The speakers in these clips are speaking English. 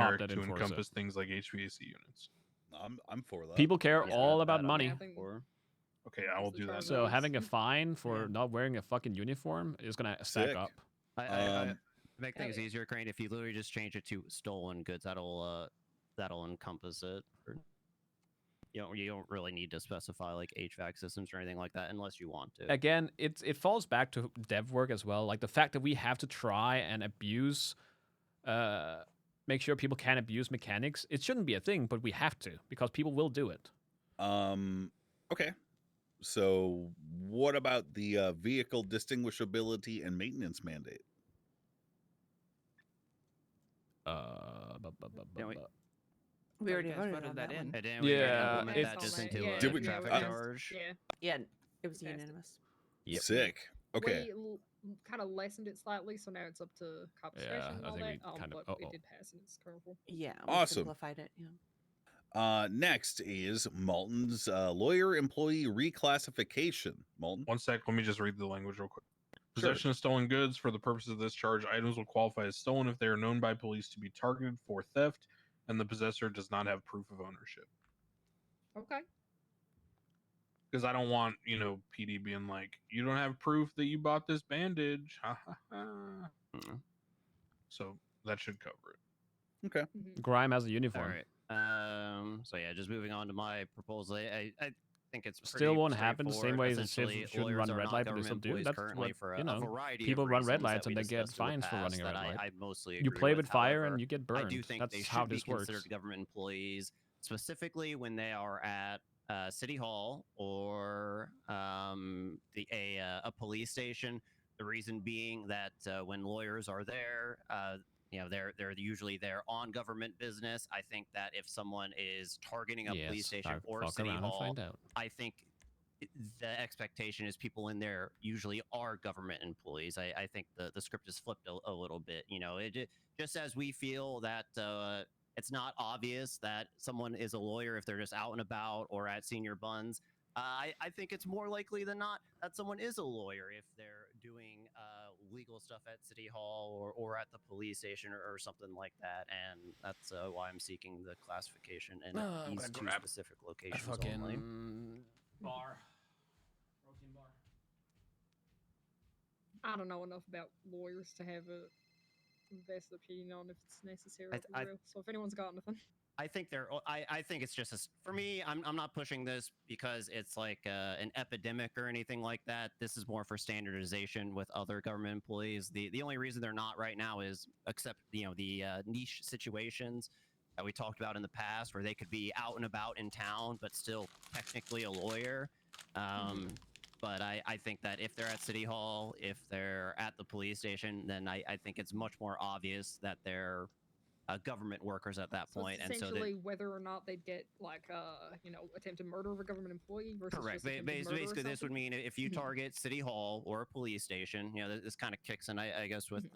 generic that to enforce encompass things like HVAC units. I'm for that. People care Yeah, all that about I'm money. down for. Okay, I will do that. So having a fine for Yeah. not wearing a fucking uniform is gonna stack Sick. up. To make Hell things yeah. easier, Crane, if you literally just change it to stolen goods, that'll encompass it. You don't really need to specify like HVAC systems or anything like that unless you want to. Again, it falls back to dev work as well. Like the fact that we have to try and abuse, make sure people can abuse mechanics. It shouldn't be a thing, but we have to because people will do it. Okay. So what about the vehicle distinguishability and maintenance mandate? We already guys voted voted on that that in. one. And then we Yeah, implement it's- that just on into that. a Did we- traffic I- charge. Yeah, it was Passed it. unanimous. Yep. Sick. Okay. We kind of lessened it slightly, so now it's up to compensation Yeah, and I all think that. we kind of- But it did pass in its current form. Yeah, we Awesome. simplified it. Yeah. Next is Malton's lawyer employee reclassification. Malton. One sec, let me just read the language real quick. Sure. Possession of stolen goods for the purpose of this charge, items will qualify as stolen if they are known by police to be targeted for theft and the possessor does not have proof of ownership. Okay. Because I don't want, PD being like, you don't have proof that you bought this bandage. Ha ha ha. So that should cover it. Okay. Grime has a All uniform. right. So yeah, just moving on to my proposal. I think it's Still pretty won't happen the same straightforward. way as Essentially, shouldn't lawyers run are red not light, but they still government do. employees That's currently what, for you a know, variety people of run red reasons lights that and we they get discussed in the fines for running a past red that light. I mostly You agree play with. with fire However, and you get I burned. do think That's they how should be this works. considered government employees, specifically when they are at City Hall or a police station. The reason being that when lawyers are there, they're usually there on government business. I think that if someone is targeting a police station or fuck City around and Hall, find out. I think the expectation is people in there usually are government employees. I think the script is flipped a little bit. Just as we feel that it's not obvious that someone is a lawyer if they're just out and about or at senior buns. I think it's more likely than not that someone is a lawyer if they're doing legal stuff at City Hall or at the police station or something like that. And that's why I'm seeking the classification in these two specific locations only. Bar. Protein bar. I don't know enough about lawyers to have a vested opinion on if it's necessary for real. So if anyone's got anything. I think I think it's just for me. I'm not pushing this because it's like an epidemic or anything like that. This is more for standardization with other government employees. The only reason they're not right now is except the niche situations that we talked about in the past where they could be out and about in town but still technically a lawyer. But I think that if they're at City Hall, if they're at the police station, then I think it's much more obvious that they're government workers at that So point. it's And so essentially whether or not they'd get like attempted murder of a government employee versus correct. just attempted murder or Basically, this would something? mean if you target City Hall or a police station, this kind of kicks in, I guess, with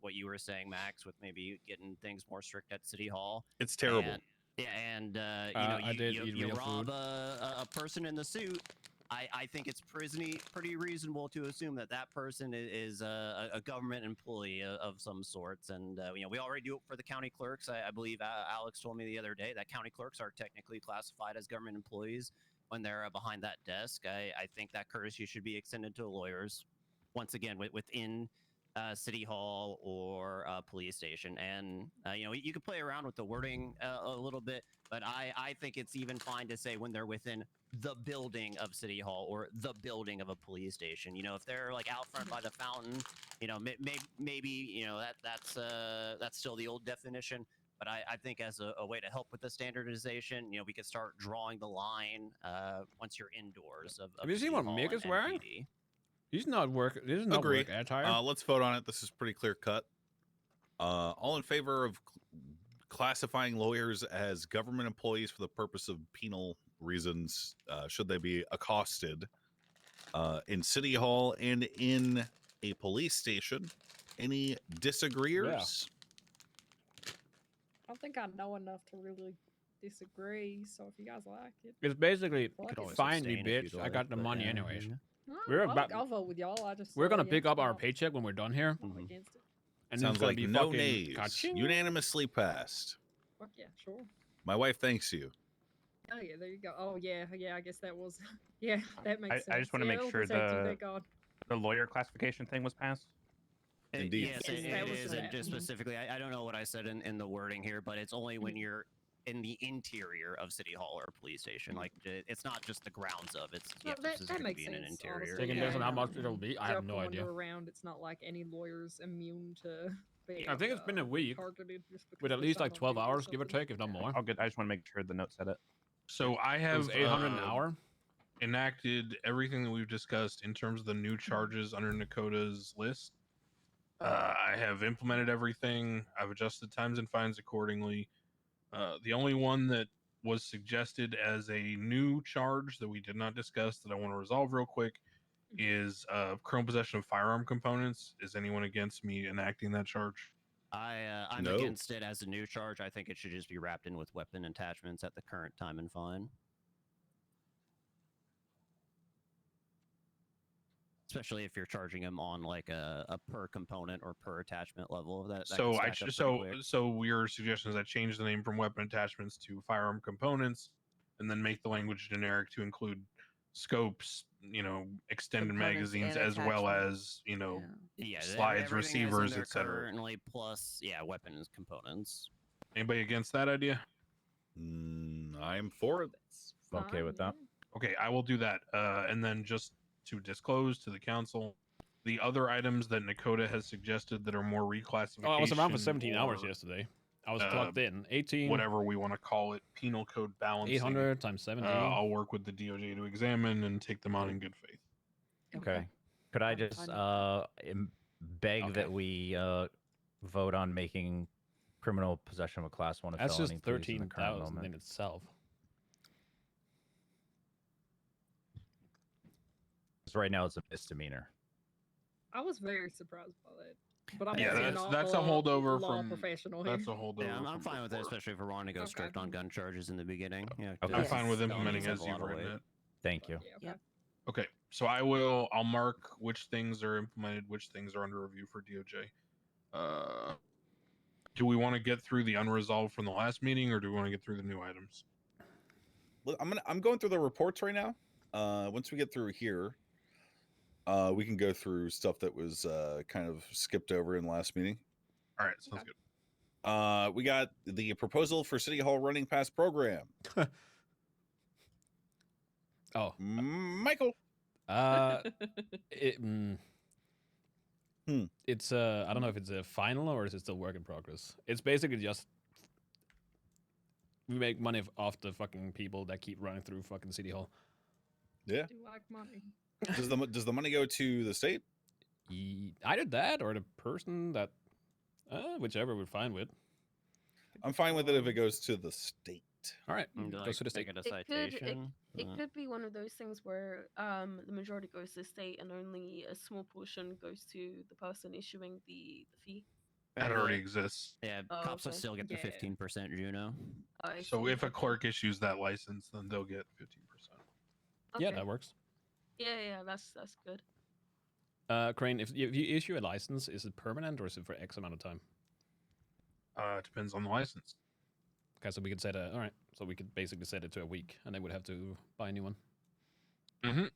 what you were saying, Max, with maybe getting things more strict at City Hall. It's terrible. And I did eat you real rob food. a person in the suit. I think it's pretty reasonable to assume that person is a government employee of some sorts. And, we already do it for the county clerks. I believe Alex told me the other day that county clerks are technically classified as government employees when they're behind that desk. I think that courtesy should be extended to lawyers, once again, within City Hall or police station. And, you can play around with the wording a little bit, but I think it's even fine to say when they're within the building of City Hall or the building of a police station. If they're like out front by the fountain, maybe that's still the old definition. But I think as a way to help with the standardization, we could start drawing the line once you're indoors. Have you seen what Mick is wearing? NPD. He's not work. This is not Agree. work attire. Let's vote on it. This is pretty clear cut. All in favor of classifying lawyers as government employees for the purpose of penal reasons, should they be accosted in City Hall and in a police station. Any disagreeers? I don't think I know enough to really disagree. So if you guys like it, It's basically Well, I could always find me, abstain if bitch. you'd I like, got the but money yeah, anyways. yeah. We're about- I'll vote with y'all. We're gonna pick up our I'm paycheck when we're done here, not against it. and Sounds it's gonna like be no fucking nays. ka-ching. Unanimously passed. Fuck yeah, sure. My wife thanks you. Oh yeah, there you go. Oh yeah, I guess that was. Yeah, that makes sense. I just want to make that'll sure protect you, thank God. the lawyer classification thing was passed. Indeed. Yes, Yes, it that was is, the and just bad. specifically, I don't know what I said in the wording here, but it's only when you're in the interior of City Hall or police station. Like, it's not just the grounds of it's. You Well, have to that specifically makes be in an sense, interior. honestly. Taking Yeah, guess on how much yeah. it'll be. I have no Jump idea. around. It's not like any lawyer's immune to. Being, I think it's been a week, targeted just with because at they least sign like on 12 duty or hours, give or something. take, if not more. I'll get. I just want to make sure the note said it. So I It have was 800 an hour. enacted everything that we've discussed in terms of the new charges under Nakota's list. I have implemented everything. I've adjusted times and fines accordingly. The only one that was suggested as a new charge that we did not discuss that I want to resolve real quick is criminal possession of firearm components. Is anyone against me enacting that charge? I'm No. against it as a new charge. I think it should just be wrapped in with weapon attachments at the current time and fine. Especially if you're charging them on like a per component or per attachment level. That So could stack up pretty quick. so your suggestion is I change the name from weapon attachments to firearm components, and then make the language generic to include scopes, extended Components magazines, and as well attachments. as Yeah, slides, everything is in receivers, there etc. currently, plus weapons components. Anybody against that idea? I'm for it. That's Okay fine, with that. Okay, I will do that. And then just to disclose to the council, the other items that Nakota has suggested that are more reclassification. Oh, I was around for 17 hours or yesterday. I was clocked in. 18. whatever we want to call it, penal code balancing. 800 times 17. I'll work with the DOJ to examine and take them on in good faith. Okay. Could I I'm just fine beg Okay. that we vote on making criminal possession of a class 1 That's felony, just please, in the current 13,000 moment? in itself. 'Cause right now it's a misdemeanor. I was very surprised by that. But I'm Yeah, also that's- not that's a holdover law from- professional here. That's a holdover. Yeah, I'm from fine with it, before. especially if we're wanting to go Okay. strict on gun charges in the beginning. Yeah, Okay. I'm fine with Yes. implementing Felonies have as a you've lot of written weight. it. Thank you. Yeah, okay. Yep. Okay, so I'll mark which things are implemented, which things are under review for DOJ. Do we want to get through the unresolved from the last meeting, or do we want to get through the new items? Look, I'm going through the reports right now. Once we get through here, we can go through stuff that was kind of skipped over in the last meeting. All right, sounds Okay. good. We got the proposal for City Hall Running Pass program. Oh. Michael. It, It's I don't know if it's a final or is it still work in progress. It's basically just we make money off the fucking people that keep running through fucking City Hall. Yeah. Do like money. Does the money go to the state? Either that or the person that, whichever we're fine with. I'm fine with it if it goes to the state. All right, Mm, goes like, to the state. taking a It could- citation. It could be one of those things where the majority goes to the state and only a small portion goes to the person issuing the fee. That already exists. Yeah, Oh, cops will okay. still get the Yeah. 15%, Juno. I So see, if a okay. clerk issues that license, then they'll get 15%. Yeah, Okay. that works. Yeah, that's good. Crane, if you issue a license, is it permanent or is it for X amount of time? It depends on the license. Okay, so we could set all right. So we could basically set it to a week, and they would have to buy a new one. Mm-hmm.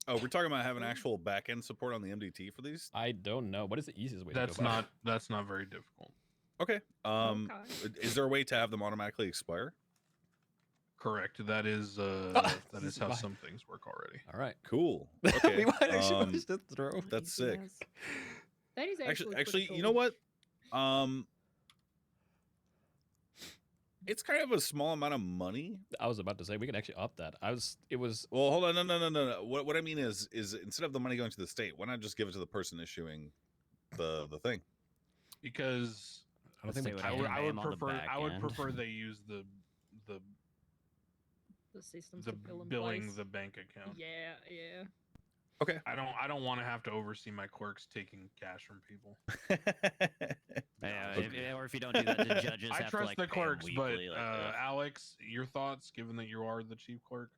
Oh, we're talking about having actual back end support on the MDT for these. I don't know. What is the easiest way That's to go about that's not very difficult. Okay. Okay. Is there a way to have them automatically expire? Correct. That is that is how Bye. some things work already. it? All right. Cool. we Okay. might actually um, watch this throw. that's sick. Yes. That is Actually, pretty you know cool. what? It's kind of a small amount of money. I was about to say we could actually opt that. It was Well, hold on, no. What I mean is instead of the money going to the state, why not just give it to the person issuing the thing? Because I don't Let's think see we what can. I would on the prefer back I would end. prefer they use the The systems the to bill in billing place. the bank account. Yeah. Okay. I don't want to have to oversee my clerks taking cash from people. Yeah, Okay. or if you don't do that, the judges I have trust to like the pay 'em clerks, but weekly, like, Alex, your thoughts, given that you are the chief clerk?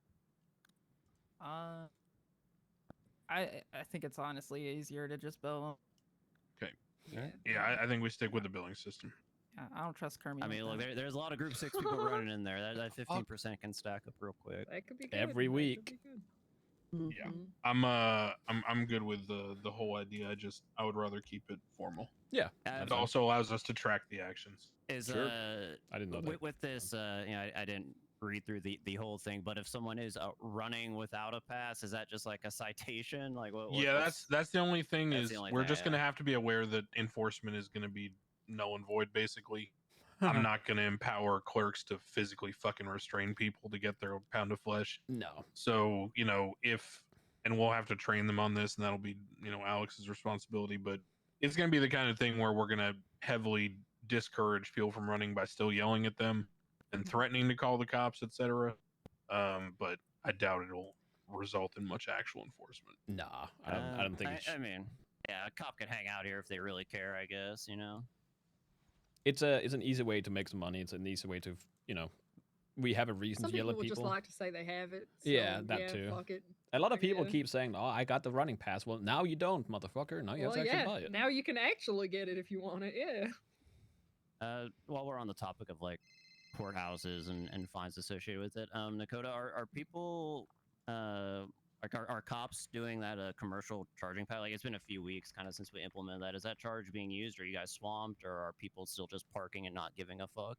I think it's honestly easier to just bill. Yeah, I think we stick with the billing system. I don't trust Kermit. I mean, like look, that. there's a lot of Group 6 people running in there. That 15% can stack up real quick. That could be good. Every that week. Could be good. Yeah. Mhm. I'm good with the whole idea. I would rather keep it formal. Yeah. It also allows us to track the actions. Is Sure. I didn't know that. with this, I didn't read through the whole thing, but if someone is running without a pass, is that just like a citation? Like Yeah, that's the only thing that's is the only we're thing, just gonna yeah. have to be aware that enforcement is gonna be null and void. Basically, I'm not gonna empower clerks to physically fucking restrain people to get their pound of flesh. No. So and we'll have to train them on this, and that'll be Alex's responsibility. But it's gonna be the kind of thing where we're gonna heavily discourage people from running by still yelling at them and threatening to call the cops, etc. But I doubt it'll result in much actual enforcement. Nah, I don't think it's. I mean, yeah, a cop could hang out here if they really care, I guess. It's an easy way to make some money. It's an easy way to we have a reason Some to yell people at would people. just like to say they have it. So, Yeah, that too. Fuck it. A lot of people Yeah. keep saying, "Oh, I got the running pass." Well, now you don't, motherfucker. Now you have to actually buy it. Now you can actually get it if you want it. Yeah. While we're on the topic of like courthouses and fines associated with it, Nakota, are people are cops doing that commercial charging pad? Like, it's been a few weeks kind of since we implemented that. Is that charge being used? Are you guys swamped, or are people still just parking and not giving a fuck?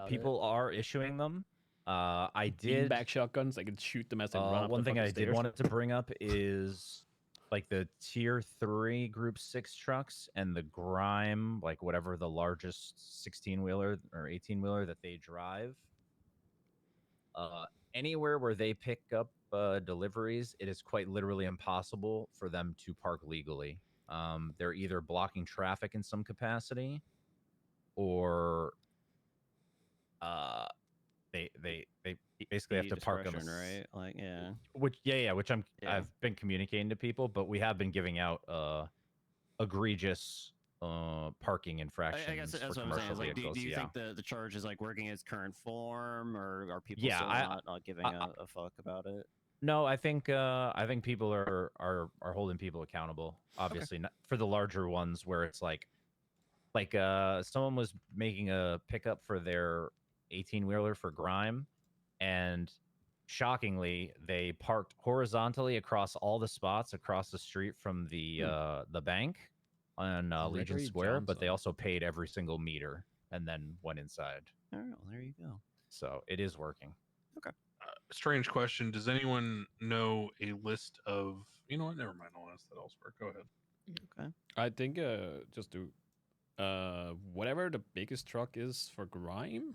People are issuing them. I did Beanbag shotguns. They can shoot them as they run up one the thing fucking I did stairs. wanted to bring up is like the tier 3 group 6 trucks and the grime, like whatever the largest 16-wheeler or 18-wheeler that they drive. Anywhere where they pick up deliveries, it is quite literally impossible for them to park legally. They're either blocking traffic in some capacity, or they basically have to park on the right? Like, yeah. which I've been communicating to people, but we have been giving out egregious parking infractions I guess that's for what I'm saying. commercial Is, like, vehicles. do you think the charge is like working its current form, or are people Yeah, still not giving a fuck about it? No, I think people are holding people accountable. Obviously, not for the larger ones where it's like someone was making a pickup for their 18-wheeler for grime, and shockingly, they parked horizontally across all the spots across the street from the bank on Legion Gregory Square, but they Johnson. also paid every single meter and then went inside. Oh, there you go. So it is working. Strange question. Does anyone know a list of? You know what? Never mind. I'll ask that elsewhere. Go ahead. Okay. I think just do whatever the biggest truck is for grime.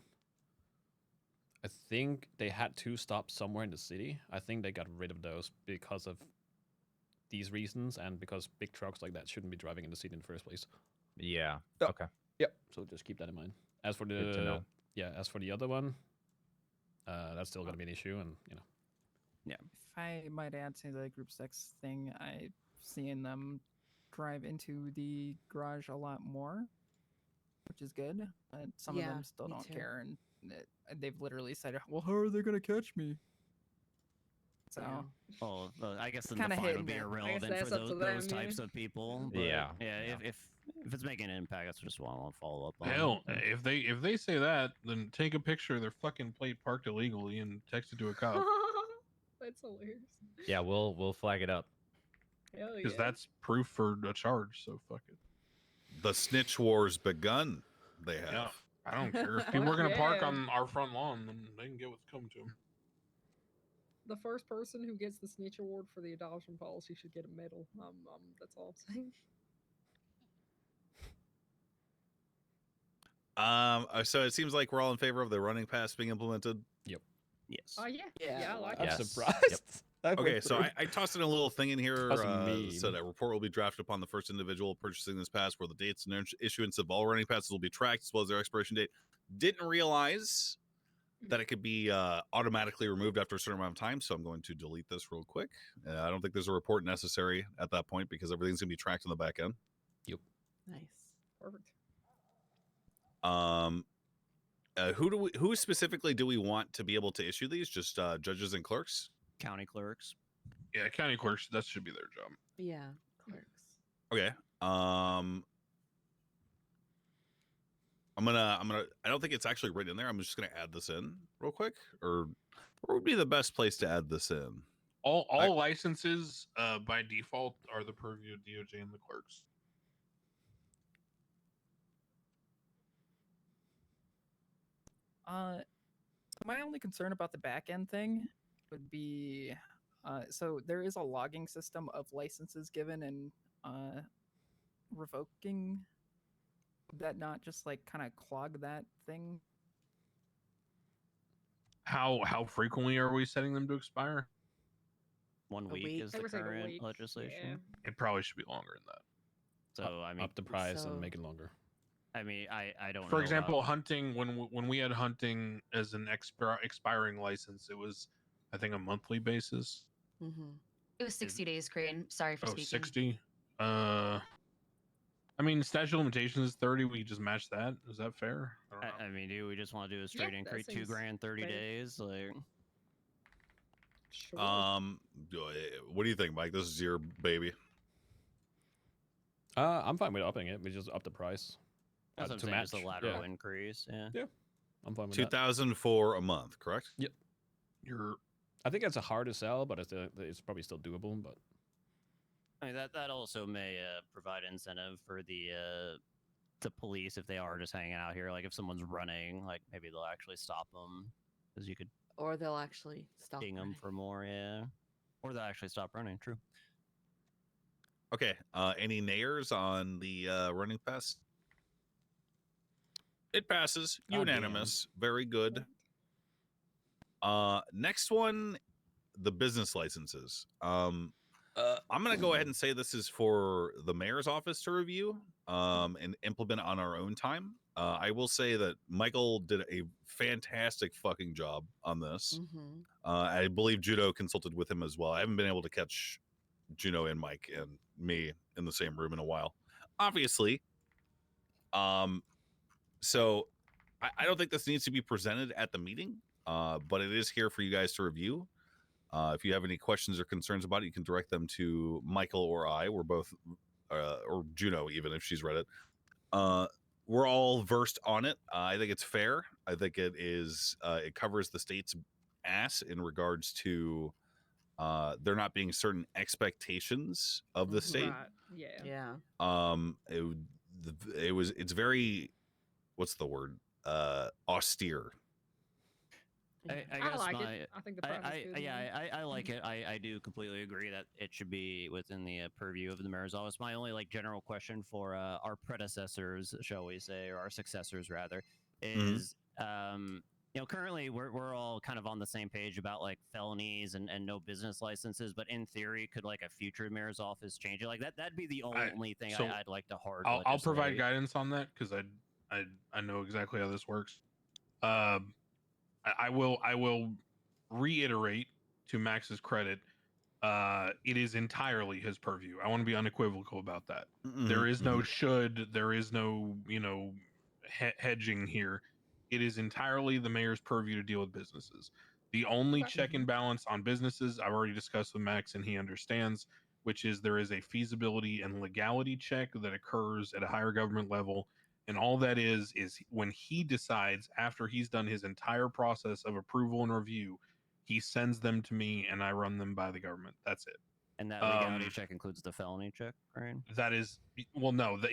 I think they had 2 stops somewhere in the city. I think they got rid of those because of these reasons, and because big trucks like that shouldn't be driving in the city in the first place. Yeah. Oh. Okay. Yep. So just keep that in mind. As for Good to know. as for the other one, that's still going to be an issue, and If I might add to the Group 6 thing, I've seen them drive into the garage a lot more, which is good. But some of them still don't care, and they've literally said, "Well, how are they going to catch me?" So, Well, I guess then kinda the fine hit would be and miss. irrelevant that's for up to those them, types yeah. of people. But Yeah. if it's making an impact, that's just what I want to follow up on. Hell, if they say that, then take a picture of their fucking plate parked illegally and text it to a cop, That's hilarious. Yeah, we'll flag it up. Hell because yeah. that's proof for a charge. So fuck it. The snitch war's begun. They have. Yeah, I don't care if people are gonna park Yeah. on our front lawn, then they can get what's coming to them. The first person who gets the snitch award for the adoption policy should get a medal. That's all I'm saying. So it seems like we're all in favor of the running pass being implemented. Yes. Yeah, I like I'm it. Yes. surprised. That Okay, went so through. I tossed in a little thing in here. That's mean. Said a report will be drafted upon the first individual purchasing this pass, where the dates and issuance of all running passes will be tracked, as well as their expiration date. Didn't realize that it could be automatically removed after a certain amount of time, so I'm going to delete this real quick. I don't think there's a report necessary at that point because everything's going to be tracked on the back end. Nice. Perfect. Who specifically do we want to be able to issue these? Just judges and clerks? County clerks. Yeah, county clerks. That should be their job. Yeah, clerks. Okay. I'm gonna. I don't think it's actually written in there. I'm just gonna add this in real quick. Or where would be the best place to add this in? All licenses by default are the purview of DOJ and the clerks. My only concern about the back end thing would be, so there is a logging system of licenses given and revoking. Would that not just like kind of clog that thing? How frequently are we setting them to expire? 1 A week week? is I the would say a current week, legislation. It probably should be longer than that. So I mean, up the price so- and make it longer. I mean, I don't. For know example, about, hunting when we had hunting as an expiring license, it was I think a monthly basis. Mm-hmm. It was 60 days, Crane. Sorry for Oh, speaking. 60. I mean, statute of limitations is 30. We just match that. Is that fair? I don't know. I mean, do we just want to do a straight that increase, seems 2 grand, 30 fair. days? Like, Sure. What do you think, Mike? This is your baby. I'm fine with upping it. We just up the price. that's what I'm to saying, just a match, lateral yeah. increase. Yeah. I'm fine with that. 2,000 for a month, correct? You're I think it's a hard to sell, but it's probably still doable. But I mean, that also may provide incentive for the police if they are just hanging out here. Like if someone's running, like maybe they'll actually stop them because you could Or they'll actually stop. ding them running. for more. Yeah. Or they'll actually stop running. True. Okay. Any nayers on the running pass? It passes. Goddamn. Unanimous. Very good. Next one, the business licenses. I'm gonna go ahead and say this is for the mayor's office to review and implement on our own time. I will say that Michael did a fantastic fucking job on this. Mm-hmm. I believe Judo consulted with him as well. I haven't been able to catch Juno and Mike and me in the same room in a while, obviously. So I don't think this needs to be presented at the meeting, but it is here for you guys to review. If you have any questions or concerns about it, you can direct them to Michael or I. We're both, or Juno, even if she's read it. We're all versed on it. I think it's fair. I think it is. It covers the state's ass in regards to there not being certain expectations of the state. Right. Yeah. Yeah. It's very, what's the word? Austere. I I guess like my, it. I think the price is good. I like it. I do completely agree that it should be within the purview of the mayor's office. My only like general question for our predecessors, shall we say, or our successors rather, is you know, currently we're all kind of on the same page about like felonies and no business licenses, but in theory, could like a future mayor's office change it? Like that'd be the only thing so I'd like to hard. I'll provide legislate. guidance on that because I know exactly how this works. I will reiterate to Max's credit. It is entirely his purview. I want to be unequivocal about that. There is no should. There is no hedging here. It is entirely the mayor's purview to deal with businesses. The only check and balance on businesses I've already discussed with Max and he understands, which is there is a feasibility and legality check that occurs at a higher government level. And all that is when he decides after he's done his entire process of approval and review, he sends them to me and I run them by the government. That's it. And that legality check includes the felony check, right? That is, well, no, that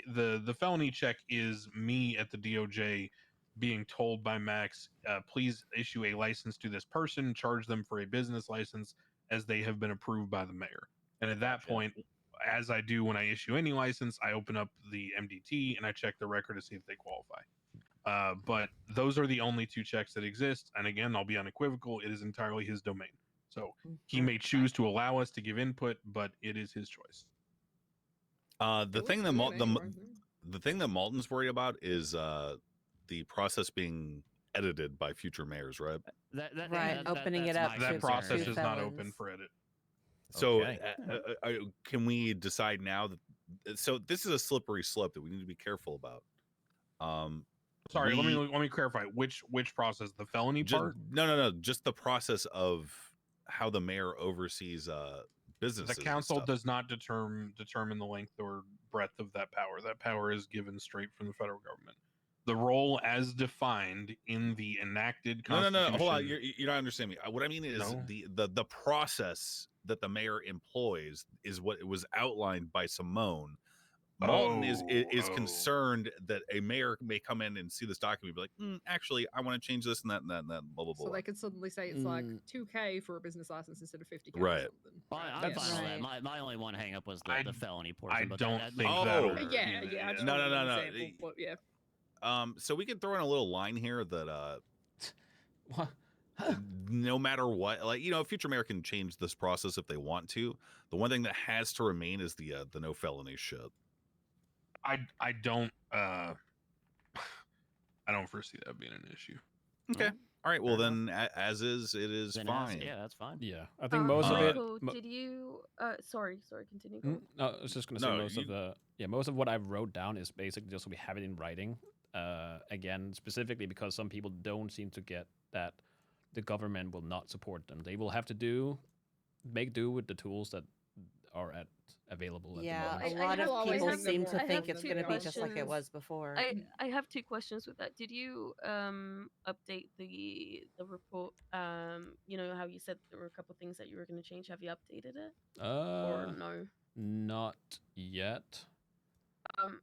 the felony check is me at the DOJ being told by Max, please issue a license to this person, charge them for a business license as they have been approved by the mayor. And at that point, as I do when I issue any license, I open up the MDT and I check the record to see if they qualify. But those are the only two checks that exist. And again, I'll be unequivocal. It is entirely his domain. So he may choose to allow us to give input, but it is his choice. The thing that Malton's worried about is the process being edited by future mayors, right? Opening it up. That to process two is not felons. open for edit. So Okay. can we decide now that? So this is a slippery slope that we need to be careful about. Sorry, let me clarify. Which process? The felony part? No. Just the process of how the mayor oversees businesses. The council does not determine the length or breadth of that power. That power is given straight from the federal government. the role as defined in the enacted No, constitution. hold on. You're not understanding me. What I mean is No? the process that the mayor employs is what was outlined by Simone. Malton is Oh. concerned that a mayor may come in and see this document and be like, actually, I want to change this and that and that and that, blah blah blah. So they could suddenly say it's like 2K for a business license instead of 50K. Right. Or something. Well, I'm fine with that. My only one hang up was the felony portion. I but don't that think Oh. that'll that. work Yeah, either, yeah. I just No, wanted no, an no, no. example, but yeah. So we could throw in a little line here that What? no matter what, like, you know, a future mayor can change this process if they want to. The one thing that has to remain is the no felony shit. I don't I don't foresee that being an issue. Okay. All right. Well, then, as is, it is Then fine. yeah, that's fine. Yeah, I think most of it. Michael, did you? Sorry, continue. Go on. No, I was just gonna say most of what I wrote down is basically just so we have it in writing. Again, specifically because some people don't seem to get that the government will not support them. They will have to make do with the tools that are available at the moment. A lot of people seem to think it's two going to be just like it questions. was before. I have two questions with that. Did you update the report? You know how you said there were a couple things that you were going to change. Have you updated it? Or no? Not yet.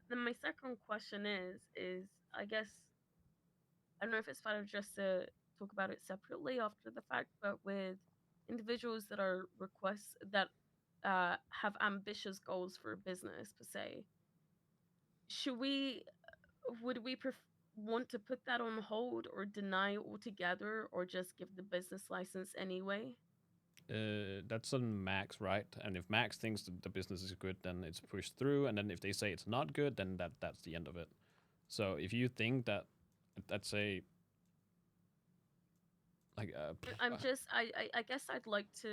Then my second question is I guess I don't know if it's better just to talk about it separately after the fact, but with individuals that are have ambitious goals for a business per se, would we want to put that on hold or deny altogether or just give the business license anyway? That's on Max, right? And if Max thinks that the business is good, then it's pushed through. And then if they say it's not good, then that's the end of it. So if you think that, let's say, like, I guess I'd like to.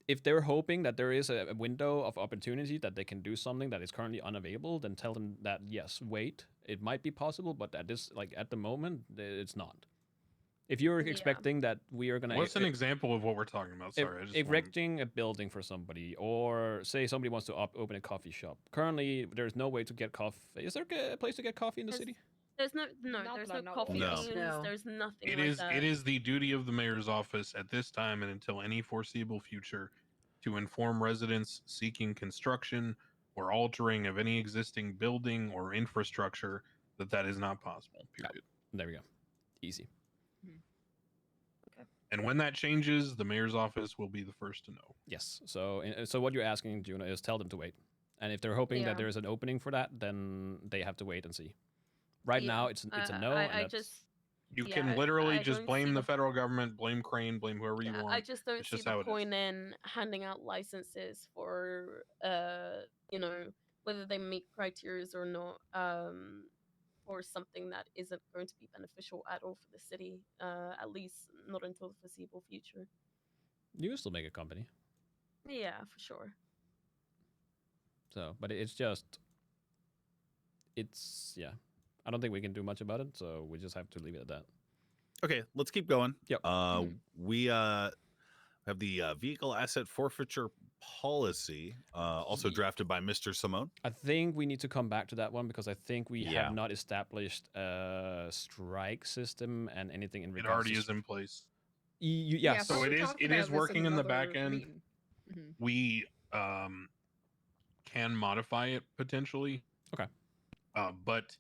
If they're hoping that there is a window of opportunity that they can do something that is currently unavailable, then tell them that yes, wait, it might be possible, but at the moment, it's not. If you're expecting that we are gonna, what's an example of what we're talking about? Sorry, I just erecting a building for somebody, or say somebody wants to open a coffee shop. Currently, there's no way to get coffee. Is there a place to get coffee in the city? There's no coffee beans. No. There's nothing. It is the duty of the mayor's office at this time and until any foreseeable future to inform residents seeking construction or altering of any existing building or infrastructure that is not possible. Period. There we go. Easy. Okay. And when that changes, the mayor's office will be the first to know. Yes. So what you're asking, Juna, is tell them to wait. And if they're hoping that there's an opening for that, then they have to wait and see. Right now, it's a no. You can literally just blame the federal government, blame Crane, blame whoever you want. I just don't see the point in handing out licenses for, you know, whether they meet criteria or not, for something that isn't going to be beneficial at all for the city, at least not until the foreseeable future. You can still make a company. Yeah, for sure. So, but it's I don't think we can do much about it, so we just have to leave it at that. Okay, let's keep going. Yep. We have the vehicle asset forfeiture policy, also drafted by Mr. Simone. I think we need to come back to that one because I think we have not established a strike system and anything in regards. It already is in place. Yes. So it is working in the back end. We can modify it potentially. Okay. But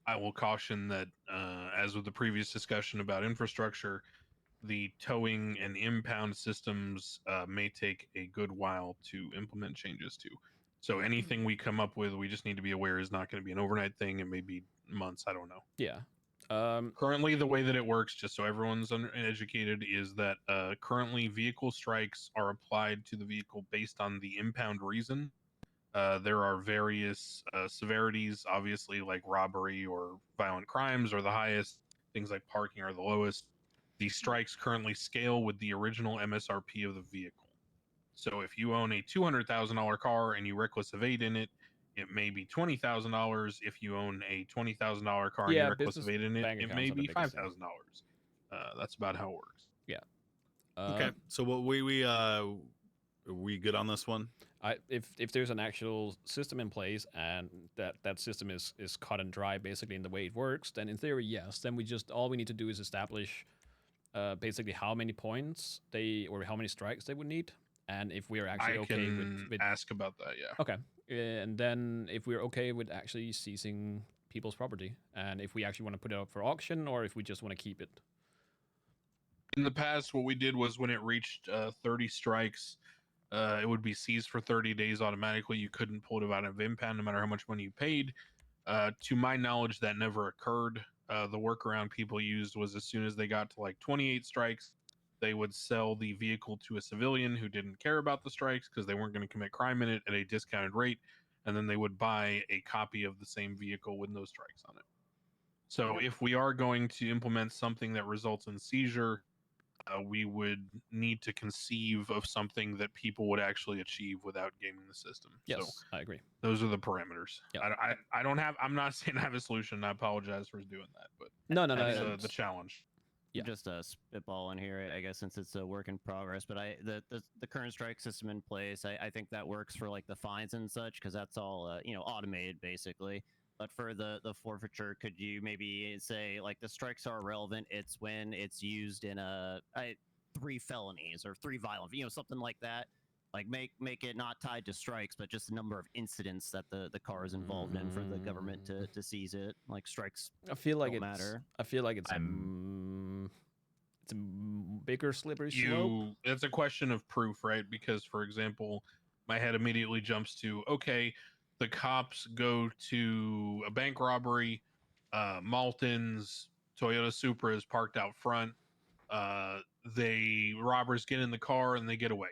I will caution that, as with the previous discussion about infrastructure, the towing and impound systems may take a good while to implement changes to. So anything we come up with, we just need to be aware is not going to be an overnight thing. It may be months. I don't know. Yeah. Currently, the way that it works, just so everyone's educated, is that currently vehicle strikes are applied to the vehicle based on the impound reason. There are various severities, obviously, like robbery or violent crimes are the highest. Things like parking are the lowest. The strikes currently scale with the original MSRP of the vehicle. So if you own a $200,000 car and you reckless evade in it, it may be $20,000. If you own a $20,000 car and you reckless evade in it, it may be $5,000. That's about how it works. Yeah. Okay. So what we Are we good on this one? If there's an actual system in place and that system is cut and dry basically in the way it works, then in theory, yes. Then all we need to do is establish basically how many points or how many strikes they would need, and if we're actually okay with ask about that. Yeah. Okay, and then if we're okay with actually seizing people's property, and if we actually want to put it up for auction, or if we just want to keep it. In the past, what we did was when it reached 30 strikes, it would be seized for 30 days automatically. You couldn't pull it out of impound no matter how much money you paid. To my knowledge, that never occurred. The workaround people used was as soon as they got to like 28 strikes, they would sell the vehicle to a civilian who didn't care about the strikes because they weren't going to commit crime in it at a discounted rate, and then they would buy a copy of the same vehicle with no strikes on it. So if we are going to implement something that results in seizure, we would need to conceive of something that people would actually achieve without gaming the system. Yes, so I agree. Those are the parameters. Yep. I don't have. I'm not saying I have a solution. I apologize for doing that, but no, that's the challenge. Yeah. Just a spitball in here, I guess, since it's a work in progress. But the current strike system in place, I think that works for like the fines and such, because that's all automated basically. But for the forfeiture, could you maybe say like the strikes are relevant? It's when it's used in 3 felonies or 3 violent, something like that. Like make it not tied to strikes, but just the number of incidents that the car is involved in for the government to seize it. Like strikes, I feel like don't matter. I feel like it's a bigger slippery slope. It's a question of proof, right? Because for example, my head immediately jumps to the cops go to a bank robbery. Malton's Toyota Supra is parked out front. The robbers get in the car and they get away.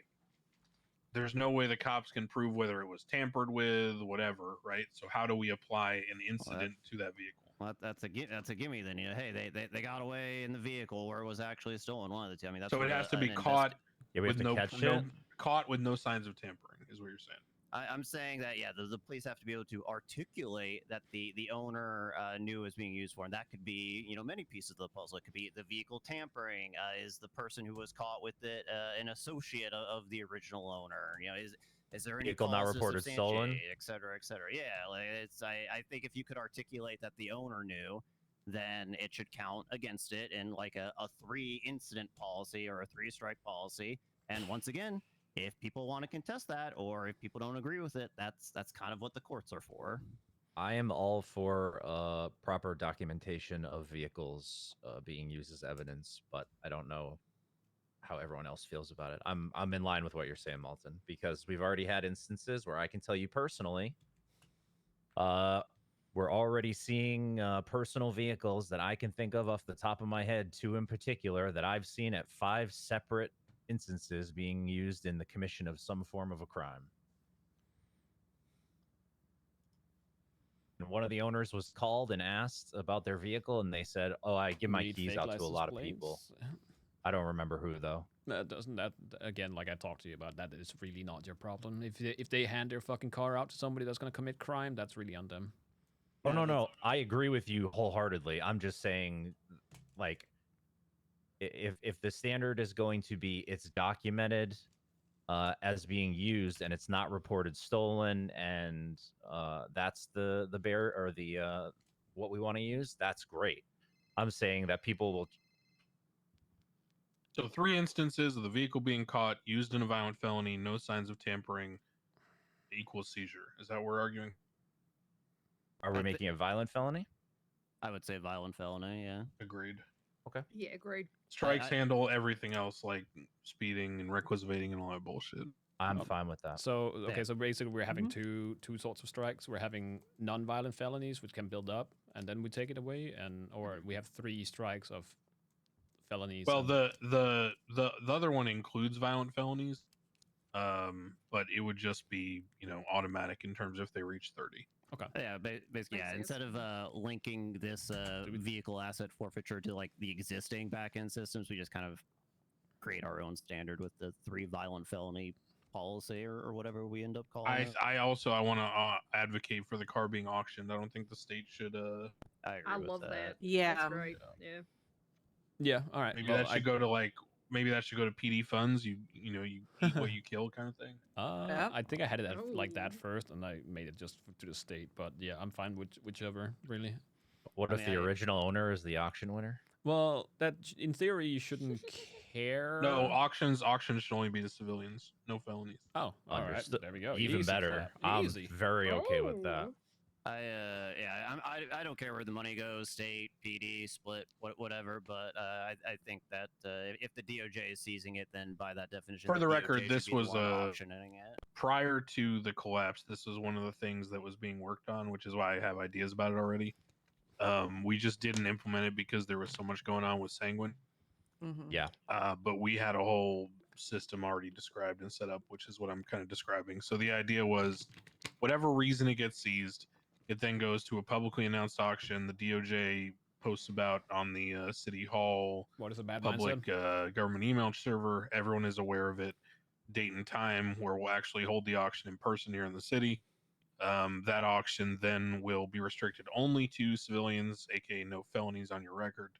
There's no way the cops can prove whether it was tampered with, whatever, right? So how do we apply an incident to that vehicle? Well, that's a gimme then. Hey, they got away in the vehicle where it was actually stolen. One of the two. I mean, that's so it has to be caught with caught with no signs of tampering, is what you're saying. I'm saying that the police have to be able to articulate that the owner knew it was being used for, and that could be many pieces of the puzzle. It could be the vehicle tampering. Is the person who was caught with it an associate of the original owner? Is there any vehicle not reported stolen, et cetera, et cetera? Yeah, like I think if you could articulate that the owner knew, then it should count against it in like a 3 incident policy or a 3 strike policy. And once again, if people want to contest that, or if people don't agree with it, that's kind of what the courts are for. I am all for proper documentation of vehicles being used as evidence, but I don't know how everyone else feels about it. I'm in line with what you're saying, Malton, because we've already had instances where I can tell you personally, we're already seeing personal vehicles that I can think of off the top of my head, 2 in particular, that I've seen at 5 separate instances being used in the commission of some form of a crime. And one of the owners was called and asked about their vehicle, and they said, "Oh, I give my keys out to a lot of people." I don't remember who though. That again, like I talked to you about, that is really not your problem. If they hand their fucking car out to somebody that's going to commit crime, that's really on them. Oh no, I agree with you wholeheartedly. I'm just saying, like, if the standard is going to be it's documented as being used and it's not reported stolen, and that's the bear or the what we want to use, that's great. I'm saying that people will. So 3 instances of the vehicle being caught, used in a violent felony, no signs of tampering, equals seizure. Is that what we're arguing? Are we making a violent felony? I would say violent felony, yeah. Agreed. Okay. Yeah, agreed. Strikes handle everything else like speeding and requisivating and all that bullshit. I'm fine with that. So so basically we're having two sorts of strikes. We're having non-violent felonies, which can build up, and then we take it away, or we have 3 strikes of felonies. Well, the other one includes violent felonies, but it would just be automatic in terms of if they reach 30. Okay. Yeah, basically, instead of linking this vehicle asset forfeiture to like the existing back-end systems, we just kind of create our own standard with the 3 violent felony policy or whatever we end up calling it. I want to advocate for the car being auctioned. I don't think the state should. I love that. Yeah. That's great. Yeah. Yeah. All right. Maybe that should go to like maybe that should go to PD funds. You know you eat what you kill kind of thing. Yep. I think I had it like that Oh. first, and I made it just to the state. But yeah, I'm fine with whichever, really. What I if mean, the I- original owner is the auction winner? Well, in theory, you shouldn't care. No, auctions should only be to civilians, no felonies. Oh, all right. Understood. There we go. Even Easy better. clap. I'm Easy. very okay with that. Oh. I don't care where the money goes, state, PD, split, whatever. But I think that if the DOJ is seizing it, then by that definition, For the DOJ record, should this be the was one auctioning it. prior to the collapse. This was one of the things that was being worked on, which is why I have ideas about it already. We just didn't implement it because there was so much going on with Sanguine. Mhm. Yeah. But we had a whole system already described and set up, which is what I'm kind of describing. So the idea was, whatever reason it gets seized, it then goes to a publicly announced auction. The DOJ posts about on the City Hall What is a bad public mindset? government email server. Everyone is aware of it. Date and time where we'll actually hold the auction in person here in the city. That auction then will be restricted only to civilians, aka no felonies on your record.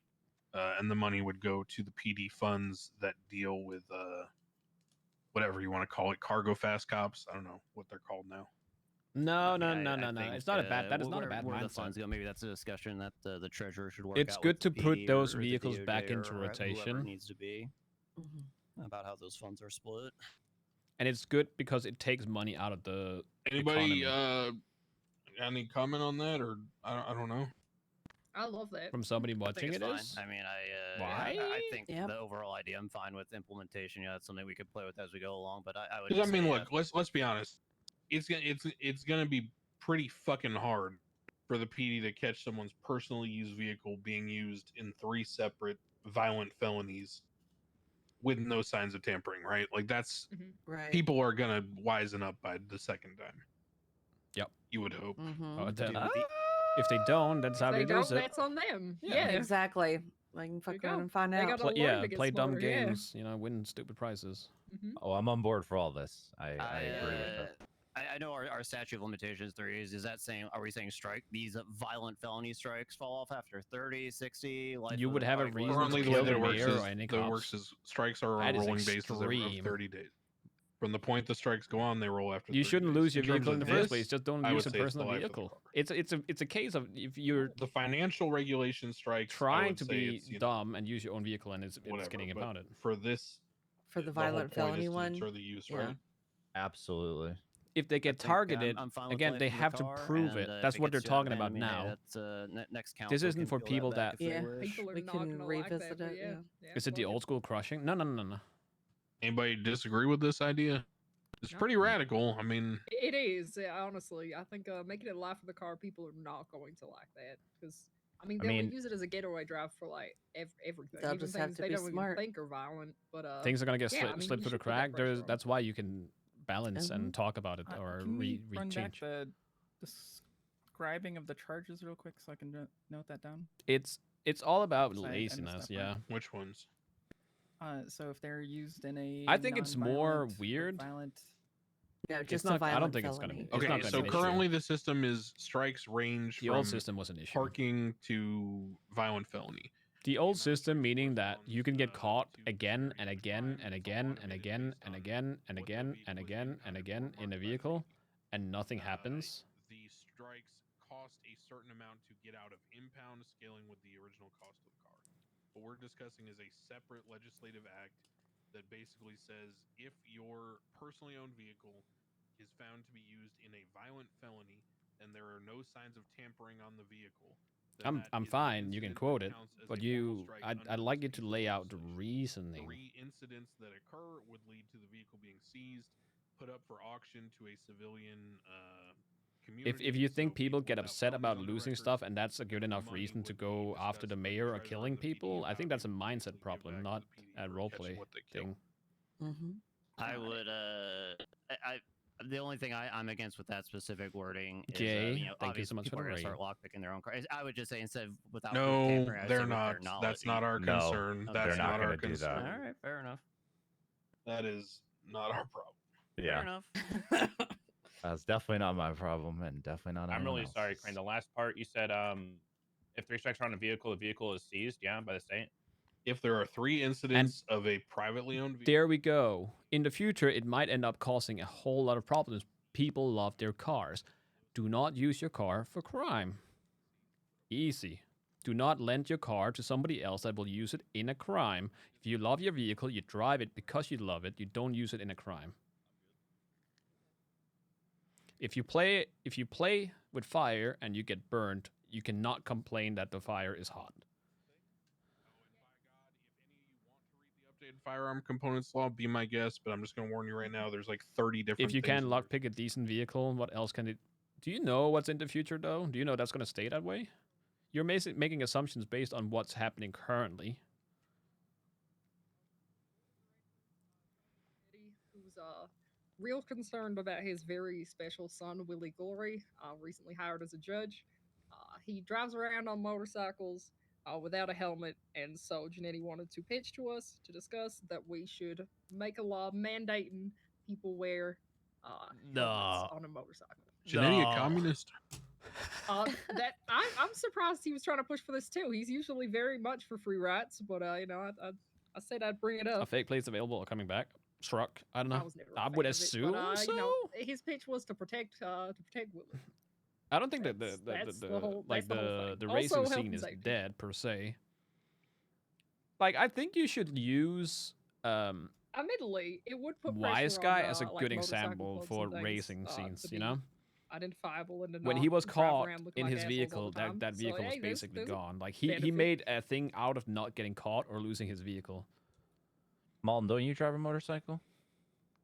And the money would go to the PD funds that deal with whatever you want to call it, cargo fast cops. I don't know what they're called now. No. I think, It's not a bad. That is not a bad where the mindset. funds go. Maybe that's a discussion that the treasurer should work It's out good with to the put PD those or the vehicles DOJ back or into whoever rotation. it needs to be Mhm. about how those funds are split. And it's good because it takes money out of the Anybody economy. any comment on that, or I don't know? I love that. From somebody I think watching it's it fine. is. I mean, Why? I think Yep. the overall idea I'm fine with. Implementation. That's something we could play with as we go along. But I would. Because I just mean, say, look, let's be honest. It's gonna be pretty fucking hard for the PD to catch someone's personally used vehicle being used in 3 separate violent felonies with no signs of tampering, right? Like that's Right. people are gonna wisen up by the second time. Yep. You would hope. Mhm. Oh, Dude, if they don't, that's If how they they don't, lose it. that's on them. Yeah. Yeah. Exactly. I can There fuck you around go. and find They out. gotta Play, learn to get play dumb smarter, yeah. games. Win stupid prizes. Mhm. Oh, I'm on board for all this. I agree with that. I know our statute of limitations 3 years. Is that saying, are we saying strike these violent felony strikes fall off after 30, 60? Life You of would the have a party reason was- to Currently, the kill way that the it works mayor or is any the works cops. is strikes are on That a is rolling basis of extreme. 30 days. From the point the strikes go on, they roll after. You 30 shouldn't days. lose your terms vehicle in the of first this, place. Just don't I use would a say it's the personal life of the vehicle. car. It's a case of if you're The financial regulation strikes. I trying would to say be it's, you know, dumb and use your own vehicle and it's whatever, getting but impounded. for this, For the whole violent point felony is to one. deter the use, Yeah. right? Absolutely. If they get I think, targeted, I'm fine with again, life they of the have to car, prove and, it. if That's what they're gets you out of talking hand, about I mean, now. that's, next council This isn't can for peel that people back that- if they Yeah. wish. People are We not can gonna revisit like that, but it, yeah. yeah. Is it the fuck old school crushing? No. Anybody disagree with this idea? It's No. pretty radical. I mean, It is, yeah, honestly. I think making it life of the car, people are not going to like that because they will use it as a getaway drive for like everything. They'll even just have things to they be don't smart. even think are violent. But Things are gonna get yeah, slipped you through the should put that crack. pressure on. That's why you can balance Mhm. and talk about it or Can we run back change. the describing of the charges real quick so I can note that down? It's all about 'Cause I missed laziness. that Yeah. part. which ones? So if they're used in a I think it's more non-violent or weird. violent. No, It's just not. a violent I don't think it's gonna felony. be. It's not Okay, gonna so be an issue. currently the system is strikes range The from old system was an issue. parking to violent felony. The old system meaning that you can get caught again and again and again and again and again and again and again and again in a vehicle, and nothing happens. The strikes cost a certain amount to get out of impound, scaling with the original cost of the car. What we're discussing is a separate legislative act that basically says if your personally owned vehicle is found to be used in a violent felony and there are no signs of tampering on the vehicle, then I'm that is an fine. You can incident quote that it, counts as but a formal you, strike I'd under like this you to piece of lay out the legislation. reasoning. 3 incidents that occur would lead to the vehicle being seized, put up for auction to a civilian community. If you so think people get without upset felonies about on their losing record, stuff and that's a good enough money reason to would be go after the discussed with mayor or treasurer killing and the PD people, I about think that's a how they mindset basically give problem, back to not the PD a for role catching play what they kill. thing. Mm-hmm. I would. The only thing I'm against with that specific wording is, Jay, thank you obviously so much people for are the gonna start raid. lockpicking their own cars. I would just say instead of without No, tampering, I would say they're with their not. That's not knowledge. our No, concern. they're That's not not our gonna do that. concern. All right, fair enough. That is not our problem. Fair Yeah, enough. that's definitely not my problem, and definitely not. I'm anyone really sorry, else's. Crane. The last part you said, if 3 strikes are on a vehicle, the vehicle is seized, yeah, by the state. if there are 3 incidents of a privately owned vehicle. There we go. In the future, it might end up causing a whole lot of problems. People love their cars. Do not use your car for crime. Easy. Do not lend your car to somebody else that will use it in a crime. If you love your vehicle, you drive it because you love it. You don't use it in a crime. If you play with fire and you get burned, you cannot complain that the fire is hot. Updated firearm components law, be my guest, but I'm just going to warn you right now, there's like 30 different If you things can in there. lockpick a decent vehicle, what else can it... Do you know what's in the future, though? Do you know that's going to stay that way? You're making assumptions based on what's happening currently. Who's real concerned about his very special son, Willie Glory, recently hired as a judge. He drives around on motorcycles without a helmet, and so Janetti wanted to pitch to us to discuss that we should make a law mandating people wear helmets on a motorcycle. Janetti a communist? That I'm surprised he was trying to push for this too. He's usually very much for free rights, but you know, I said I'd bring it up. A fake plate's available or coming back. Truck. I don't know. I was never a I fan would of it, assume but, so. you know, his pitch was to protect Willie. I don't think that That's the the whole- like that's the whole thing. the Also, racing health scene and is safety. dead per se. Like I think you should use Admittedly, it would put Wise pressure Guy on, as a like, good motorcycle example clubs for and things, racing to scenes. be You know, identifiable and to when not he was drive caught around looking in like his assholes all vehicle, the time. that So, vehicle was hey, there's basically a gone. Like he benefit. made a thing out of not getting caught or losing his vehicle. Malton, don't you drive a motorcycle?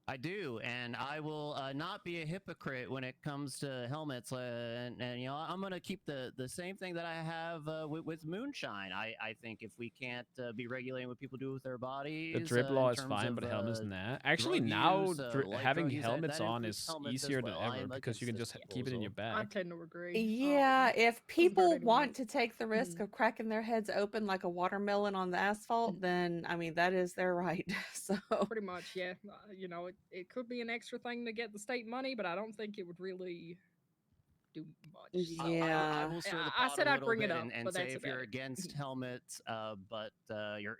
I do, and I will not be a hypocrite when it comes to helmets. And you know, I'm gonna keep the same thing that I have with moonshine. I think if we can't be regulating what people do with their bodies, The drip law in is terms fine, of, but helmets nah. Actually, drug now use, light having drug use, helmets that on includes is helmets as easier than well. ever I'm because you can against just this keep it in your proposal. I bag. tend to agree. Yeah, if hurt people anyone. want to take the risk of cracking their heads open like a watermelon on the asphalt, then I mean that is their right. So Pretty much, yeah. You know, it could be an extra thing to get the state money, but I don't think it would really do much. So, I yeah, will stir the I pot said a I'd little bring it bit up, and but say that's if you're about it. against helmets, but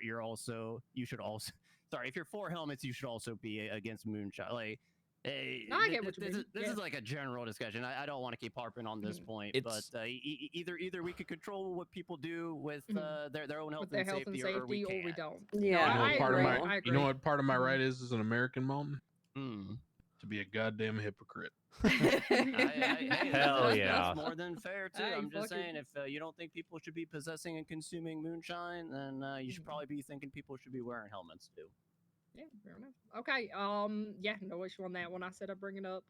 you're also you should also sorry if you're for helmets you should also be against moonshine. Like, No, I get what you mean. This Yeah. is like a general discussion. I don't want to keep harping on this point, It's- but either we could control what people do with their own health With their and health safety, and or we safety, or we can't. don't. Yeah, no, You know I what part agree. of I my agree. you know what part of my right is as an American, Mountain? Mm. To be a goddamn hypocrite. Hey, Hell that's yeah. more than fair too. Hey, I'm just fuck it. saying, if you don't think people should be possessing and consuming moonshine, then you should probably be thinking people should be wearing helmets too. Yeah, fair enough. Okay, yeah, no issue on that one. I said I'd bring it up.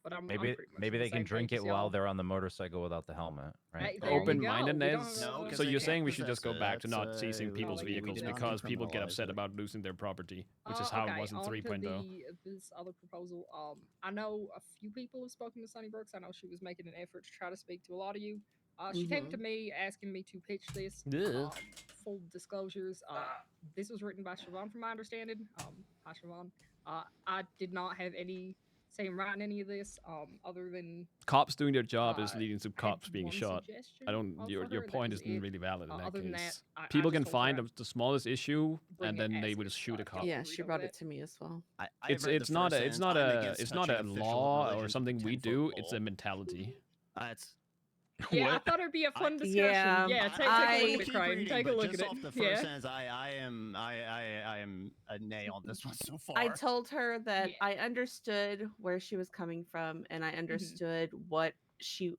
But I'm Maybe pretty much maybe on the they can same drink page it as while y'all. they're on the motorcycle without the helmet, right? Hey, there you go. We Open-mindedness. don't- No, 'cause So they you're can't saying we should possess just go it. back to That's, not seizing people's we vehicles did not because people get decriminalize upset it. about losing their property, which is how okay, it was in on to 3.0. this other proposal. I know a few people have spoken to Sunny Brooks. I know she was making an effort to try to speak to a lot of you. She came to me asking me to pitch this. Yeah. Full disclosures. This was written by Siobhan, from my understanding. Hi, Siobhan. I did not have any say in writing any of this, other than Cops doing their job is I leading to had cops being one shot. suggestion I don't. for Your her, that point was isn't it. really valid in that Other than that, case. I People just can told find her the smallest issue bring and it then they as would is. shoot a I cop. can't yeah, agree she over brought that. it to me as well. I've It's read the it's not first a it's sentence. not I'm a against it's not touching a official law or religions something with we 10-foot do. It's a pole. mentality. It's Yeah, I What? thought it'd be a fun discussion. Yeah, Yeah, take a I- look at it, keep Crane. reading, Take a but look just at off it. the first Yeah. sentence, I am a nay on this one so far. I told her that Yeah. I understood where she was coming from and I understood what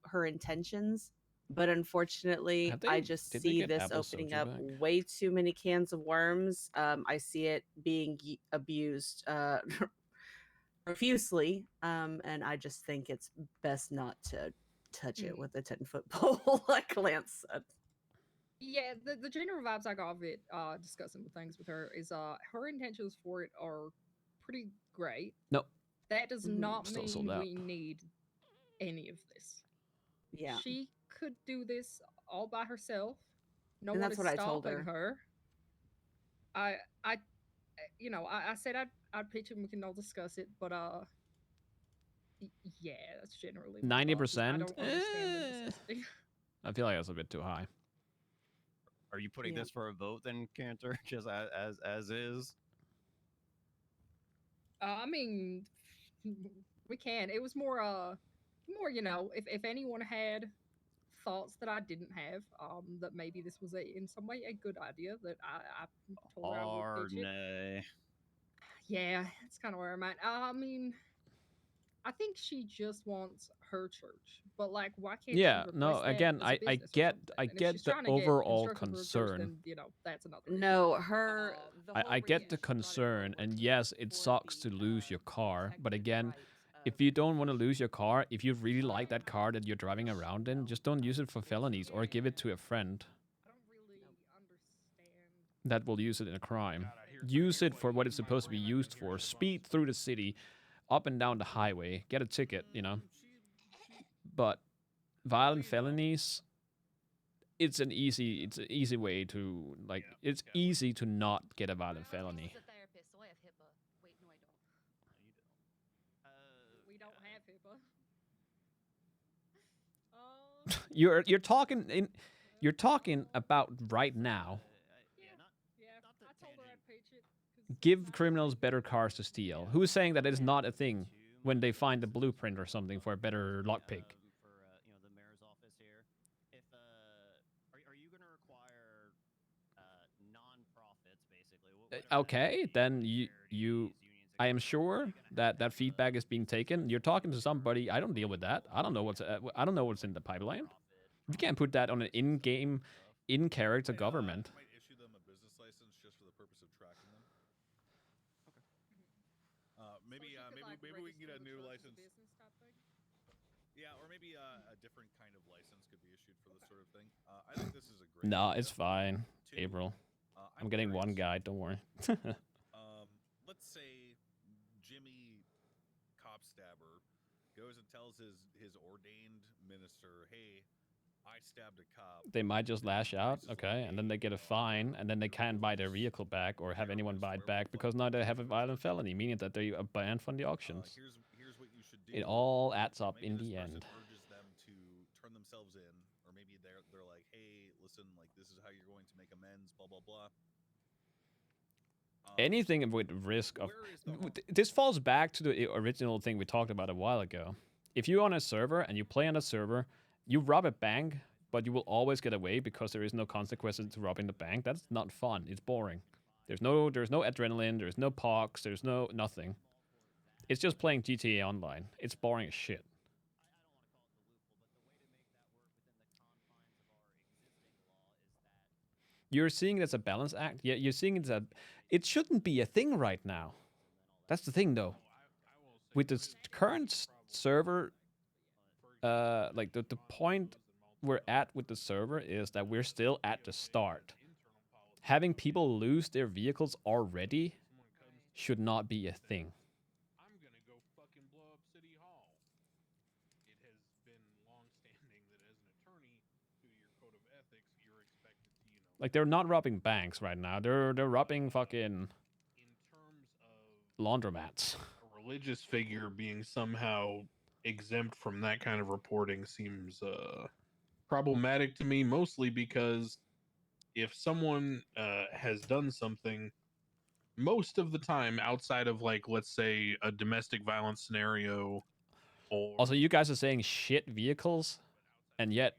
her intentions, but unfortunately Have I they- just did they see get this apple opening soju up back? way too many cans of worms. I see it being abused profusely, and I just think it's best not to touch it with a 10-foot pole, like Lance said. Yeah, the general vibes I got of it, discussing the things with her, is her intentions for it are pretty great. Nope. That does not Still sold mean out. we need any of this. Yeah. She could do this all by herself. No And one that's is what I told stopping her. her. I said I'd pitch it and we can all discuss it, but yeah, that's generally my thoughts, is I 90%? don't understand the necessity. I feel like that's a bit too high. Are you putting Yeah. this for a vote then, Cantor, just as is? I mean, we can. It was more, if anyone had thoughts that I didn't have, that maybe this was in some way a good idea that I told her I would pitch it. Nay. Yeah, that's kind of where I'm at. I mean, I think she just wants her church, but like, why can't Yeah, she no, replace that again, as a I business or get something? I And if get she's the trying to get overall construction for her church, concern. then that's another issue. No, her. The whole I get the reason she brought it concern, forward and yes, it for sucks to the, lose your car. But protected again, right if of you don't want to lose your car, if you really like that car that you're driving around in, just don't use it for felonies or give it to a friend I don't really understand. that will use it in a crime. Use it for what it's supposed to be used for. Speed through the city, up and down the highway, get a ticket, you know. But violent felonies, it's an easy way to like. It's easy to not get a violent felony. As a therapist, so I have HIPAA. Wait, no, I don't. We don't have HIPAA. You're talking about right now. Yeah, I told her I'd pitch it. 'Cause Give criminals better cars to steal. Who's saying that is not a thing when they find a blueprint or something for a better lockpick? For the mayor's office here. If are you going to require non-profits basically? Okay, then I am sure that that feedback is being taken. You're talking to somebody. I don't deal with that. I don't know what's in the pipeline. You can't put that on an in-game, in-character government. Might issue them a business license just for the purpose of tracking them. Maybe we can get a new license. Yeah, or maybe a different kind of license could be issued for this sort of thing. I think this is a great. No, idea. it's fine, Two, April. I'm getting one curious. guy. Don't worry. Let's say Jimmy Cop Stabber goes and tells his ordained minister, "Hey, I stabbed a cop." They might just lash out, okay, and then they get a fine, and then they can't buy their vehicle back or have anyone buy it back because now they have a violent felony, meaning that they are banned from the auctions. Here's what you should do. It all adds up Maybe in this the person end. urges them to turn themselves in, or maybe they're like, "Hey, listen, like this is how you're going to make amends." Blah blah blah. Anything with risk of where is the this falls back to the original thing we talked about a while ago. If you're on a server and you play on a server, you rob a bank, but you will always get away because there is no consequences to robbing the bank. That's not fun. It's boring. There's no adrenaline. There's no pox. There's no nothing. It's just playing GTA Online. It's boring as shit. You're seeing it as a balance act. Yeah, you're seeing it as it shouldn't be a thing right now. That's the thing, though. With the current server, like the point we're at with the server is that we're still at the start. Having people lose their vehicles already should not be a thing. I'm gonna go fucking blow up City Hall. It has been long-standing that as an attorney, through your code of ethics, you're expected to, Like they're not robbing banks right now. They're robbing fucking in terms of laundromats. a religious figure being somehow exempt from that kind of reporting seems problematic to me, mostly because if someone has done something, most of the time outside of, like, let's say a domestic violence scenario, or Also, you guys are saying shit vehicles, and yet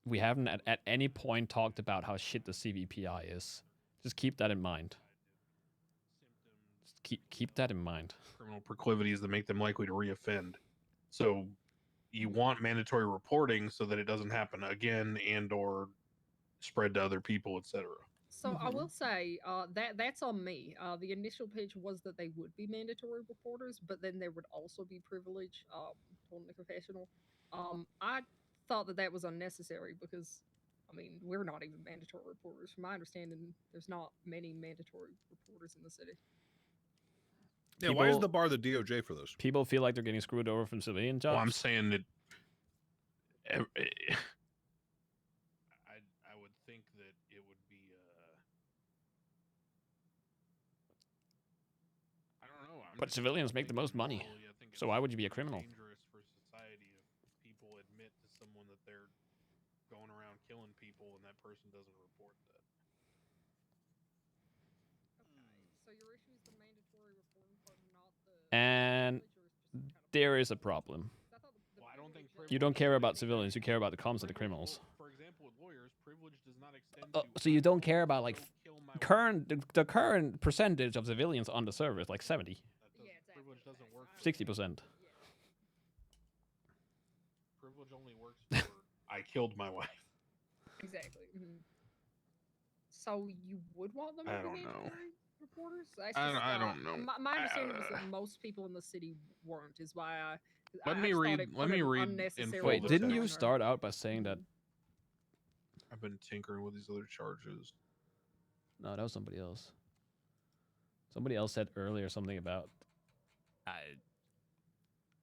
we haven't at any point talked about how shit the CVPI is. Just keep that in mind. Just keep that in mind. criminal proclivities that make them likely to reoffend. So you want mandatory reporting so that it doesn't happen again and or spread to other people, etc. So I will say that's on me. The initial pitch was that they would be mandatory reporters, but then there would also be privilege. Told the confessional. I thought that was unnecessary because, I mean, we're not even mandatory reporters. From my understanding, there's not many mandatory reporters in the city. Yeah, why is the bar the DOJ for this? People feel like they're getting screwed over from civilian jobs. Well, I'm saying that I would think that it would be I don't know. But civilians make the most money. So why would you be a criminal? Dangerous for society if people admit to someone that they're going around killing people and that person doesn't report. And there is a problem. Well, I don't think You don't care about civilians. You care about the comms of the criminals. For example, with lawyers, privilege does not extend to. So you don't care about like Don't kill my wife. the current percentage of civilians on the server is like 70, Privilege doesn't work. for 60%. Privilege only works for I killed my wife. Exactly. So you would want them I to be don't know. mandatory reporters? That's I don't know. My understanding was that most people in the city weren't. Is why I. Let I me just thought read- it let put me an read in unnecessary full Wait, the didn't load you on her. start out by saying that? I've been tinkering with these other charges. No, that was somebody else. Somebody else said earlier something about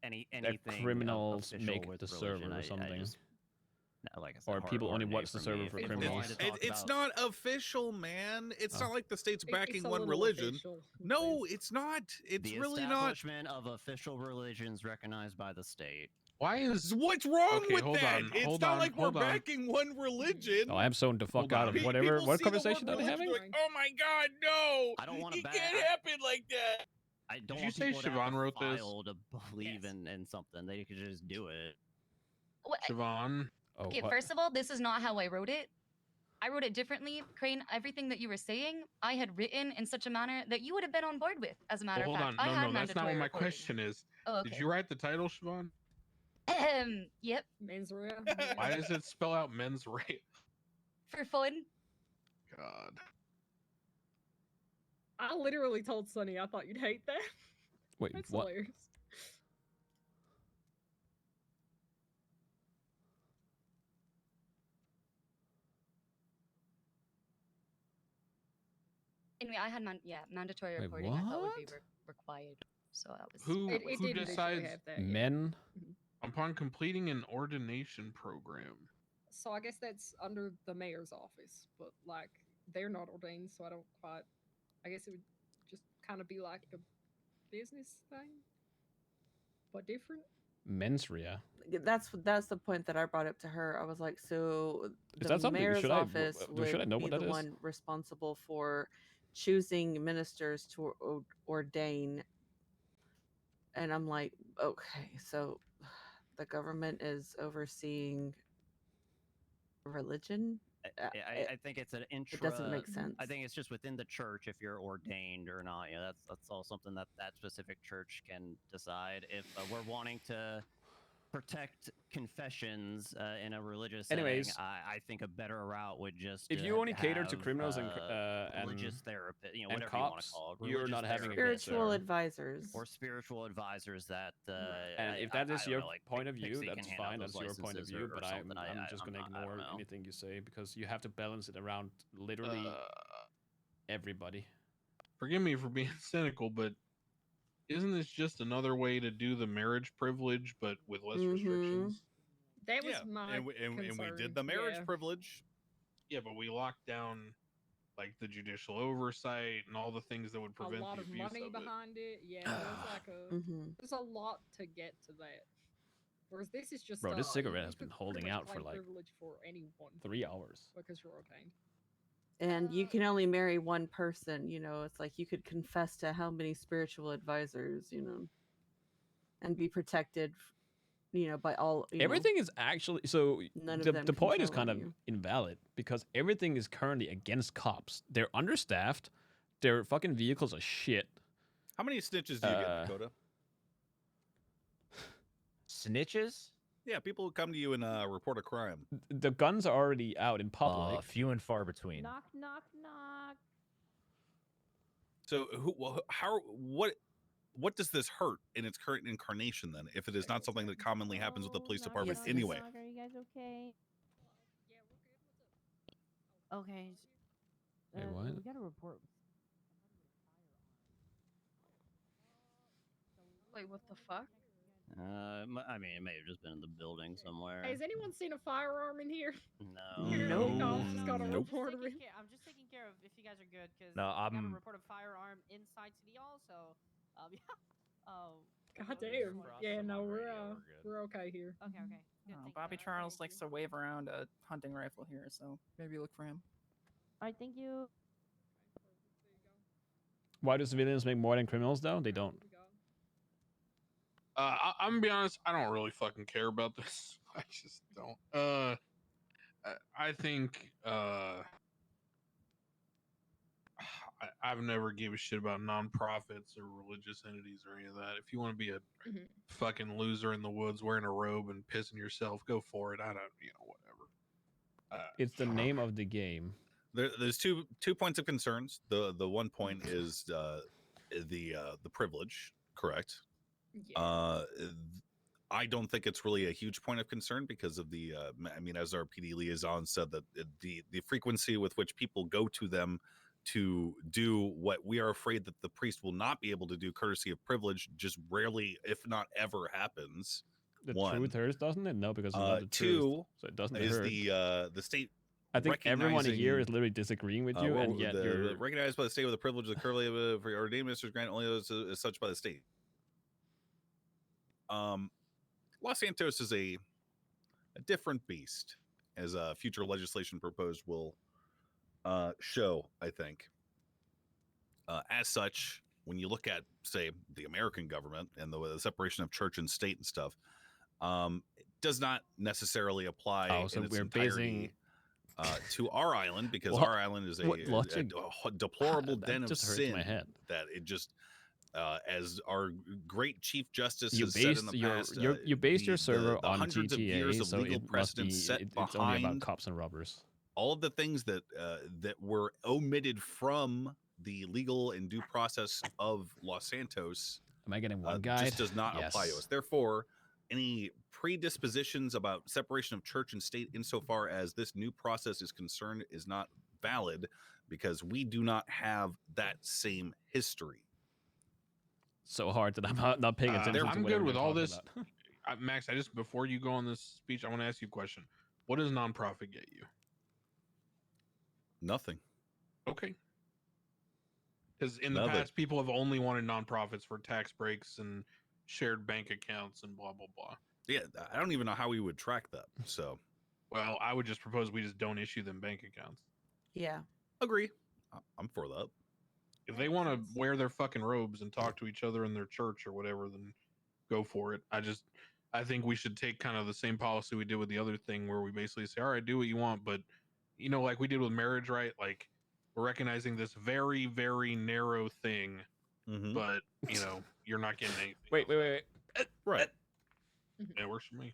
Anything criminals official make with the religion, server or I something. just, no, like I said, Or people only hard watch the for server me. for If criminals. wanted to talk It's about- not official, man. It's Oh. not like the state's backing It's a one little religion. official, No, please. it's not. It's the really not. establishment of official religions recognized by the state. Why is What's wrong Okay, with hold that? on, It's hold not on, like we're hold on. backing one religion. Oh, I am zoned the fuck Hold out on. of whatever. People What see the word conversation are they religion, having? they're like, oh my god, no! I don't want It to can't happen like that. I don't you want say people to have Siobhan to wrote this? file to believe Yes. in something. They could just do it. Siobhan? Oh, Okay, what? first of all, this is not how I wrote it. I wrote it differently. Crane, everything that you were saying, I had written in such a manner that you would have been on board with, as a matter Well, of hold fact. on. I No, had no, that's not mandatory what my reporting. question is. Oh, okay. Did you write the title, Siobhan? Yep, Mens rea. Why does it spell out men's rape? for fun. God. I literally told Sonny I thought you'd hate that. Wait, That's what? hilarious. Anyway, I had mandatory Wait, reporting. I thought would be what? required. So that was Who It who did initially decides have that. Yeah. Men? upon completing an ordination program? So I guess that's under the mayor's office, but like they're not ordained, so I don't quite. I guess it would just kind of be like a business thing, but different. Mensria. That's the point that I brought up to her. I was like, so Is the that something? mayor's Should I office should I would know be what the that is? one responsible for choosing ministers to ordain. And I'm like, okay, so the government is overseeing religion. I think it's an intra. It doesn't make sense. I think it's just within the church if you're ordained or not. Yeah, that's all something that specific church can decide. If we're wanting to protect confessions in a religious Anyways, setting, I think a better route would just if you only cater to have, criminals and religious therapist, and whatever you want to cops, call it, you're religious not having a good therapist Spiritual sir. advisors. or spiritual advisors that. And if that I is don't your know, like point of view, Pixie can that's hand out fine. those That's your point of licenses view. or But I'm something. just gonna I don't ignore know. anything you say because you have to balance it around literally everybody. Forgive me for being cynical, but isn't this just another way to do the marriage privilege, but with less restrictions? That was Yeah, my and we concern. did the marriage yeah. privilege. Yeah, but we locked down like the judicial oversight and all the things that would A prevent lot the of abuse money of it. behind it. Yeah, there's like a there's a lot to get to that. Whereas this is just Bro, this cigarette you has been could holding pretty much out for claim like privilege for anyone 3 hours. because you're ordained. And you can only marry one person, it's like you could confess to how many spiritual advisors, and be protected, by all, Everything is actually so. none of The them point is kind controlling of you. invalid because everything is currently against cops. They're understaffed. Their fucking vehicles are shit. How many snitches do you get, Dakota? Snitches? Yeah, people who come to you and report a crime. The guns are already out in public. Few and far between. Knock, knock, knock. So what does this hurt in its current incarnation then? If it is not something that commonly happens with the police Knock, department knock, anyway. knock. Are you guys okay? Yeah, we're good. What's up? Okay. Wait, what? We got a report. Wait, what the fuck? I mean, it may have just been in the building somewhere. Hey, has anyone seen a firearm in here? No. Apparently not. Just got a Nope. report of it. I'm just taking care of if you guys are good because No, we got a I'm- report of firearm inside City Hall. So, yeah. Oh. God okay. damn. Yeah, no, we're okay here. Okay. Okay. Good, thank Bobby you. Charles likes to wave around a hunting rifle here, so maybe look for him. All right. Thank you. Why do civilians make more than criminals though? They don't. I'm gonna be honest. I don't really fucking care about this. I just don't. I think I've never gave a shit about nonprofits or religious entities or any of that. If you want to be a Mhm. fucking loser in the woods wearing a robe and pissing yourself, go for it. I don't, whatever. It's the name of the game. There's two points of concerns. The one point is the privilege, correct? Yeah. I don't think it's really a huge point of concern because of the I mean, as our PD liaison said, that the frequency with which people go to them to do what we are afraid that the priest will not be able to do, courtesy of privilege, just rarely, if not ever, happens. The One. truth hurts, doesn't it? No, because it's not the Two truth, so it doesn't is hurt. the state. I think everyone recognizing, here is literally disagreeing with you, and yet you're recognized by the state with the privilege of currently for ordained ministers grant only as such by the state. Los Santos is a different beast, as future legislation proposed will show, I think. As such, when you look at, say, the American government and the separation of church and state and stuff, it does not necessarily apply so in its we're entirety to our island, because What- our island is what a logic? deplorable That den of just hurts my sin head. that it just as our great Chief Justice You has said in based the your past, you based your server the on hundreds of GTA, years of so legal it must be precedent set it's only about behind cops and robbers. all of the things that that were omitted from the legal and due process of Los Santos. Am I getting one guide? Just does not apply to Yes. us. Therefore, any predispositions about separation of church and state insofar as this new process is concerned is not valid, because we do not have that same history. So hard that I'm not paying attention to I'm whatever good with you're all talking this. about. Max, I just, before you go on this speech, I want to ask you a question. What does nonprofit get you? Nothing. Okay. Because in the Nothing. past, people have only wanted nonprofits for tax breaks and shared bank accounts and blah, blah, blah. Yeah, I don't even know how we would track that. So, well, I would just propose we just don't issue them bank accounts. Yeah. Agree. I'm for that. If they want to wear their fucking robes and talk to each other in their church or whatever, then go for it. I think we should take kind of the same policy we did with the other thing, where we basically say, all right, do what you want, but like we did with marriage, right? Like, we're recognizing this very, very narrow thing, but you're not getting anything. Wait. Right. It works for me.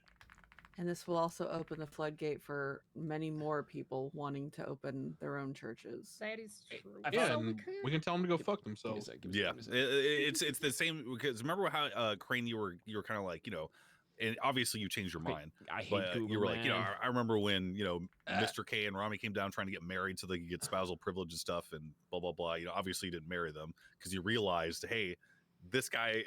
And this will also open the floodgate for many more people wanting to open their own churches. That is true. Yeah, and we can tell them to go fuck themselves. Yeah, it's the same, because remember how Crane, you were kind of like, and obviously you changed your mind. I hate but Google, you were like, man. I remember when Mr. K and Rami came down trying to get married so they could get spousal privilege and stuff and blah blah blah. Obviously you didn't marry them because you realized, hey, this guy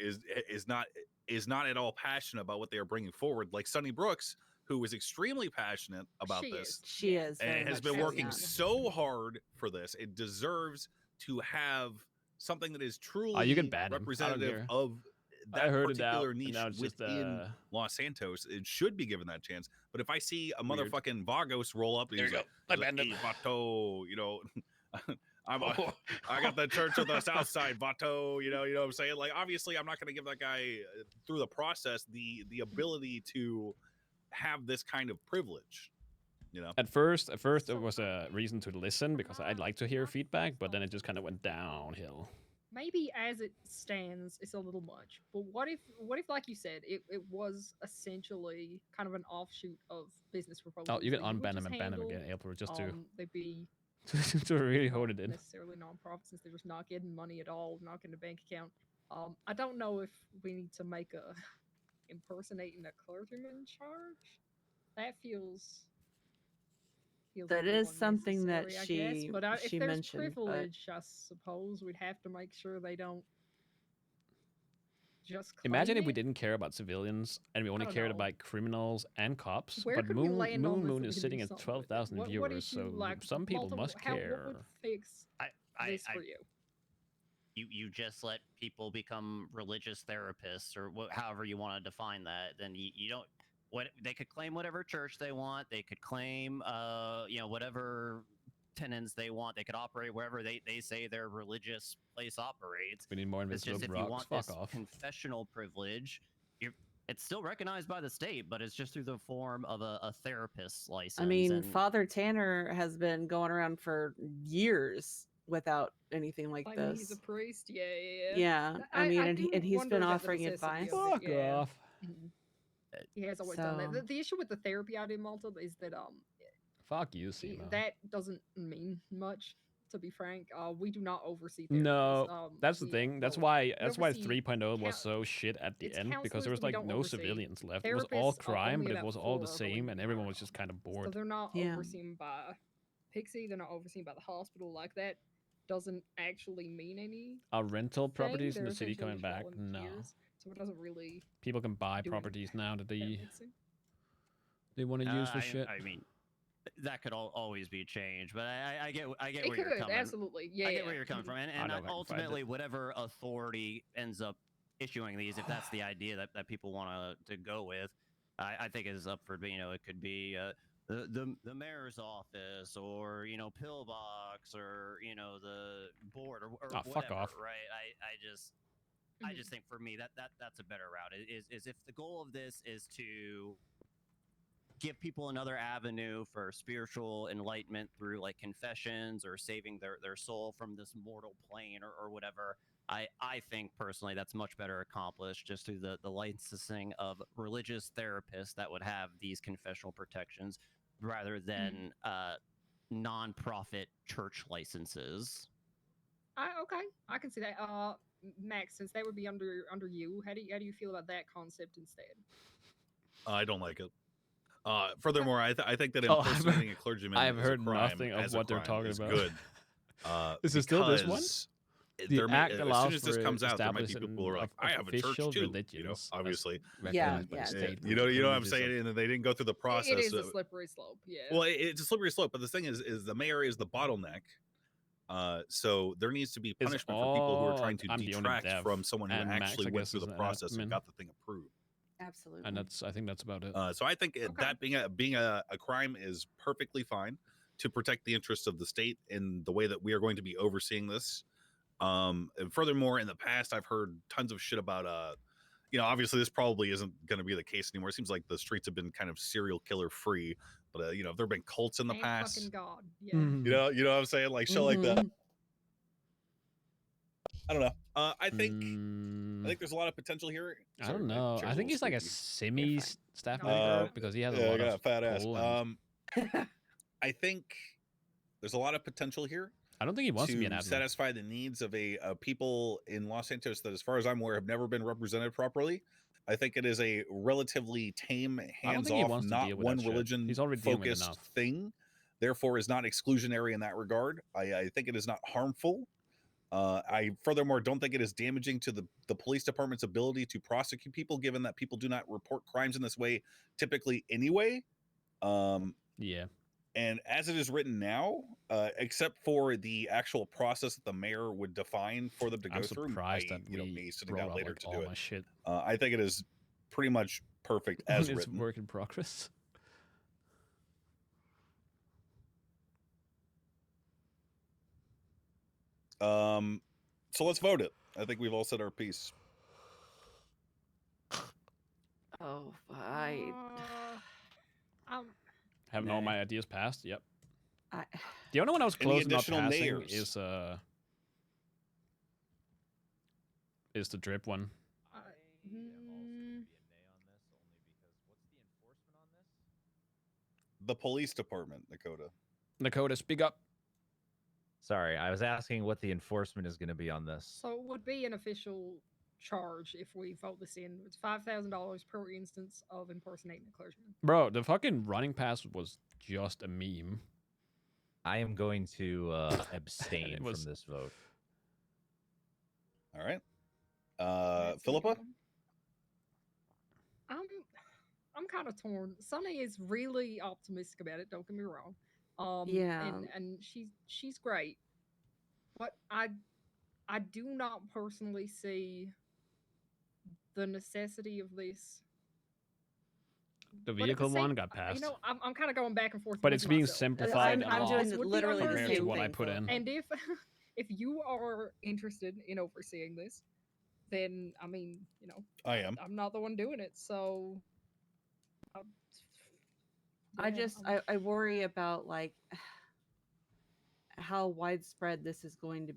is not at all passionate about what they are bringing forward. Like Sunny Brooks, who is extremely passionate about this. She is. And has been so, working yeah. so hard for this. It deserves to have something that is truly you can ban him. I don't representative care. of I that heard it out, particular and niche now it's just, within Los Santos. It should be given that chance. But if I see a Weird. motherfucking Vagos roll up, and There he's you like, go. I he's like, banned him. "Hey, Vato," I got the church on the south side, Vato. You know what I'm saying? Like, obviously, I'm not going to give that guy through the process the ability to have this kind of privilege. At first, it was a reason to listen because I'd like to hear feedback, but then it just kind of went downhill. Maybe as it stands, it's a little much. But what if, like you said, it was essentially kind of an offshoot of business proposals? Oh, you can that would unban him just and ban him handle, again, April, just to they'd be to really hold it in. necessarily nonprofits, since they're just not getting money at all, not getting a bank account. I don't know if we need to make a impersonating a clergyman charge. That feels That a little is something that unnecessary, I guess. But she if there's mentioned, but- privilege, I suppose we'd have to make sure they don't just claim Imagine if we it. didn't care about civilians and we only don't cared know. about criminals and cops. Where but could we land on this Moon that is we can sitting do at something with it? 12,000 What viewers, if you, so like, some people multiple- must what care. would fix this I for you? You just let people become religious therapists, or however you want to define that. Then you don't. What they could claim whatever church they want. They could claim whatever tenants they want. They could operate wherever they say their religious place operates. We need more It's just invisible if you rocks. want Fuck this off. confessional privilege, it's still recognized by the state, but it's just through the form of a therapist's license. I mean, and Father Tanner has been going around for years without anything like Claiming he's a this. priest, yeah. Yeah, I mean, and, do and he's wonder been about the offering necessity advice. of it, Fuck yeah. off. Mhm. He has always done that. So- The issue with the therapy idea, Malta, is that Fuck you, Simo. that doesn't mean much. To be frank, we do not oversee therapists. No, that's the we, thing. That's well, why. we That's why oversee 3.0 was coun- so shit at the it's end because counselors there was that we like don't no oversee. civilians left. It was all Therapists are crime, only but it about was all 4, the I same, believe, and in everyone our was just kind of So bored. they're not Yeah. overseen by Pixie. They're not overseen by the hospital. Like that doesn't actually mean any. Are rental properties in They're the city essentially coming back? No. volunteers, so it doesn't really People can buy do properties now that that they makes sense. want to use for shit. I mean, that could always be changed, but I get It where could you're coming. absolutely, yeah. I get where you're coming from, and, I know if I can find ultimately, it. whatever authority ends up issuing these, if that's the idea that people want to go with, I think is up for it could be the mayor's office, or pillbox, or the board, or Oh, fuck whatever, off. right? I just think for me that's a better route. Is if the goal of this is to give people another avenue for spiritual enlightenment through like confessions or saving their soul from this mortal plane or whatever. I think personally that's much better accomplished just through the licensing of religious therapists that would have these confessional protections rather than non-profit church licenses. Okay, I can see that. Max, since that would be under you, how do you feel about that concept instead? I don't like it. Furthermore, I think that Oh, I've impersonating a clergyman I've is a heard crime nothing of as a what they're crime talking is about. good. Is it still this one? Because The there may, act as allows soon as this for comes out, there might be people who are establishment like, of "I have a church official too." religions as Obviously. recognized by the Yeah. state. You know what I'm Religious saying, of- and they didn't go through the process. It is a of- slippery slope, yeah. Well, it's a slippery slope, but the thing is the mayor is the bottleneck. So there needs to be Is punishment for people who are all- trying to I'm the only detract dev, from someone who and Max, actually I went guess, through is the an process and admin. got the thing approved. Absolutely. And I think that's about it. So I think Okay. that being a crime is perfectly fine to protect the interests of the state in the way that we are going to be overseeing this. And furthermore, in the past, I've heard tons of shit about obviously this probably isn't going to be the case anymore. It seems like the streets have been kind of serial killer free, but there have been cults in the Thank past. fucking God, yeah. Mhm. You know what I'm saying, like shit like that. Mhm. I don't know. I think Mm, there's a lot of potential here. I Sorry, don't my know. chair's I a think little he's like a squeaky. semi fine. staff No, member because he has a Yeah, I lot got a of fat ass. pull and- I think there's a lot of potential here I don't think he wants to be an admin. satisfy the needs of a people in Los Santos that, as far as I'm aware, have never been represented properly. I think it is a relatively tame, I don't think he hands-off, wants to not deal with one that shit. religion He's already dealing with focused enough. thing. Therefore, is not exclusionary in that regard. I think it is not harmful. I furthermore don't think it is damaging to the police department's ability to prosecute people, given that people do not report crimes in this way typically anyway. Yeah. And as it is written now, except for the actual process that the mayor would define for them to go I'm through, surprised that me we sitting brought down up later like to all do my it. shit. I think it is pretty much perfect as It's written. work in progress. So let's vote it. I think we've all said our piece. Oh, I Having all Nay. my ideas passed. Yep. I The only one I was Any close to not additional passing nayers? is the drip one. The police department, Dakota. Dakota, speak up. Sorry, I was asking what the enforcement is going to be on this. So it would be an official charge if we vote this in. It's $5,000 per instance of impersonating a clergyman. Bro, the fucking running pass was just a meme. I am going to abstain It was- from this vote. All right. That's it. Philippa? I'm kind of torn. Sunny is really optimistic about it. Don't get me wrong. Yeah. And she's great, but I do not personally see the necessity of this. The But at the vehicle one same- got passed. You know, I'm kind of going back and forth. but with it's being myself. simplified I'm a lot doing This would be literally under the compared you. to same what I thing, put Phil. in. And if you are interested in overseeing this, then I mean, I am. I'm not the one doing it, so. I worry about like how widespread this is going to be.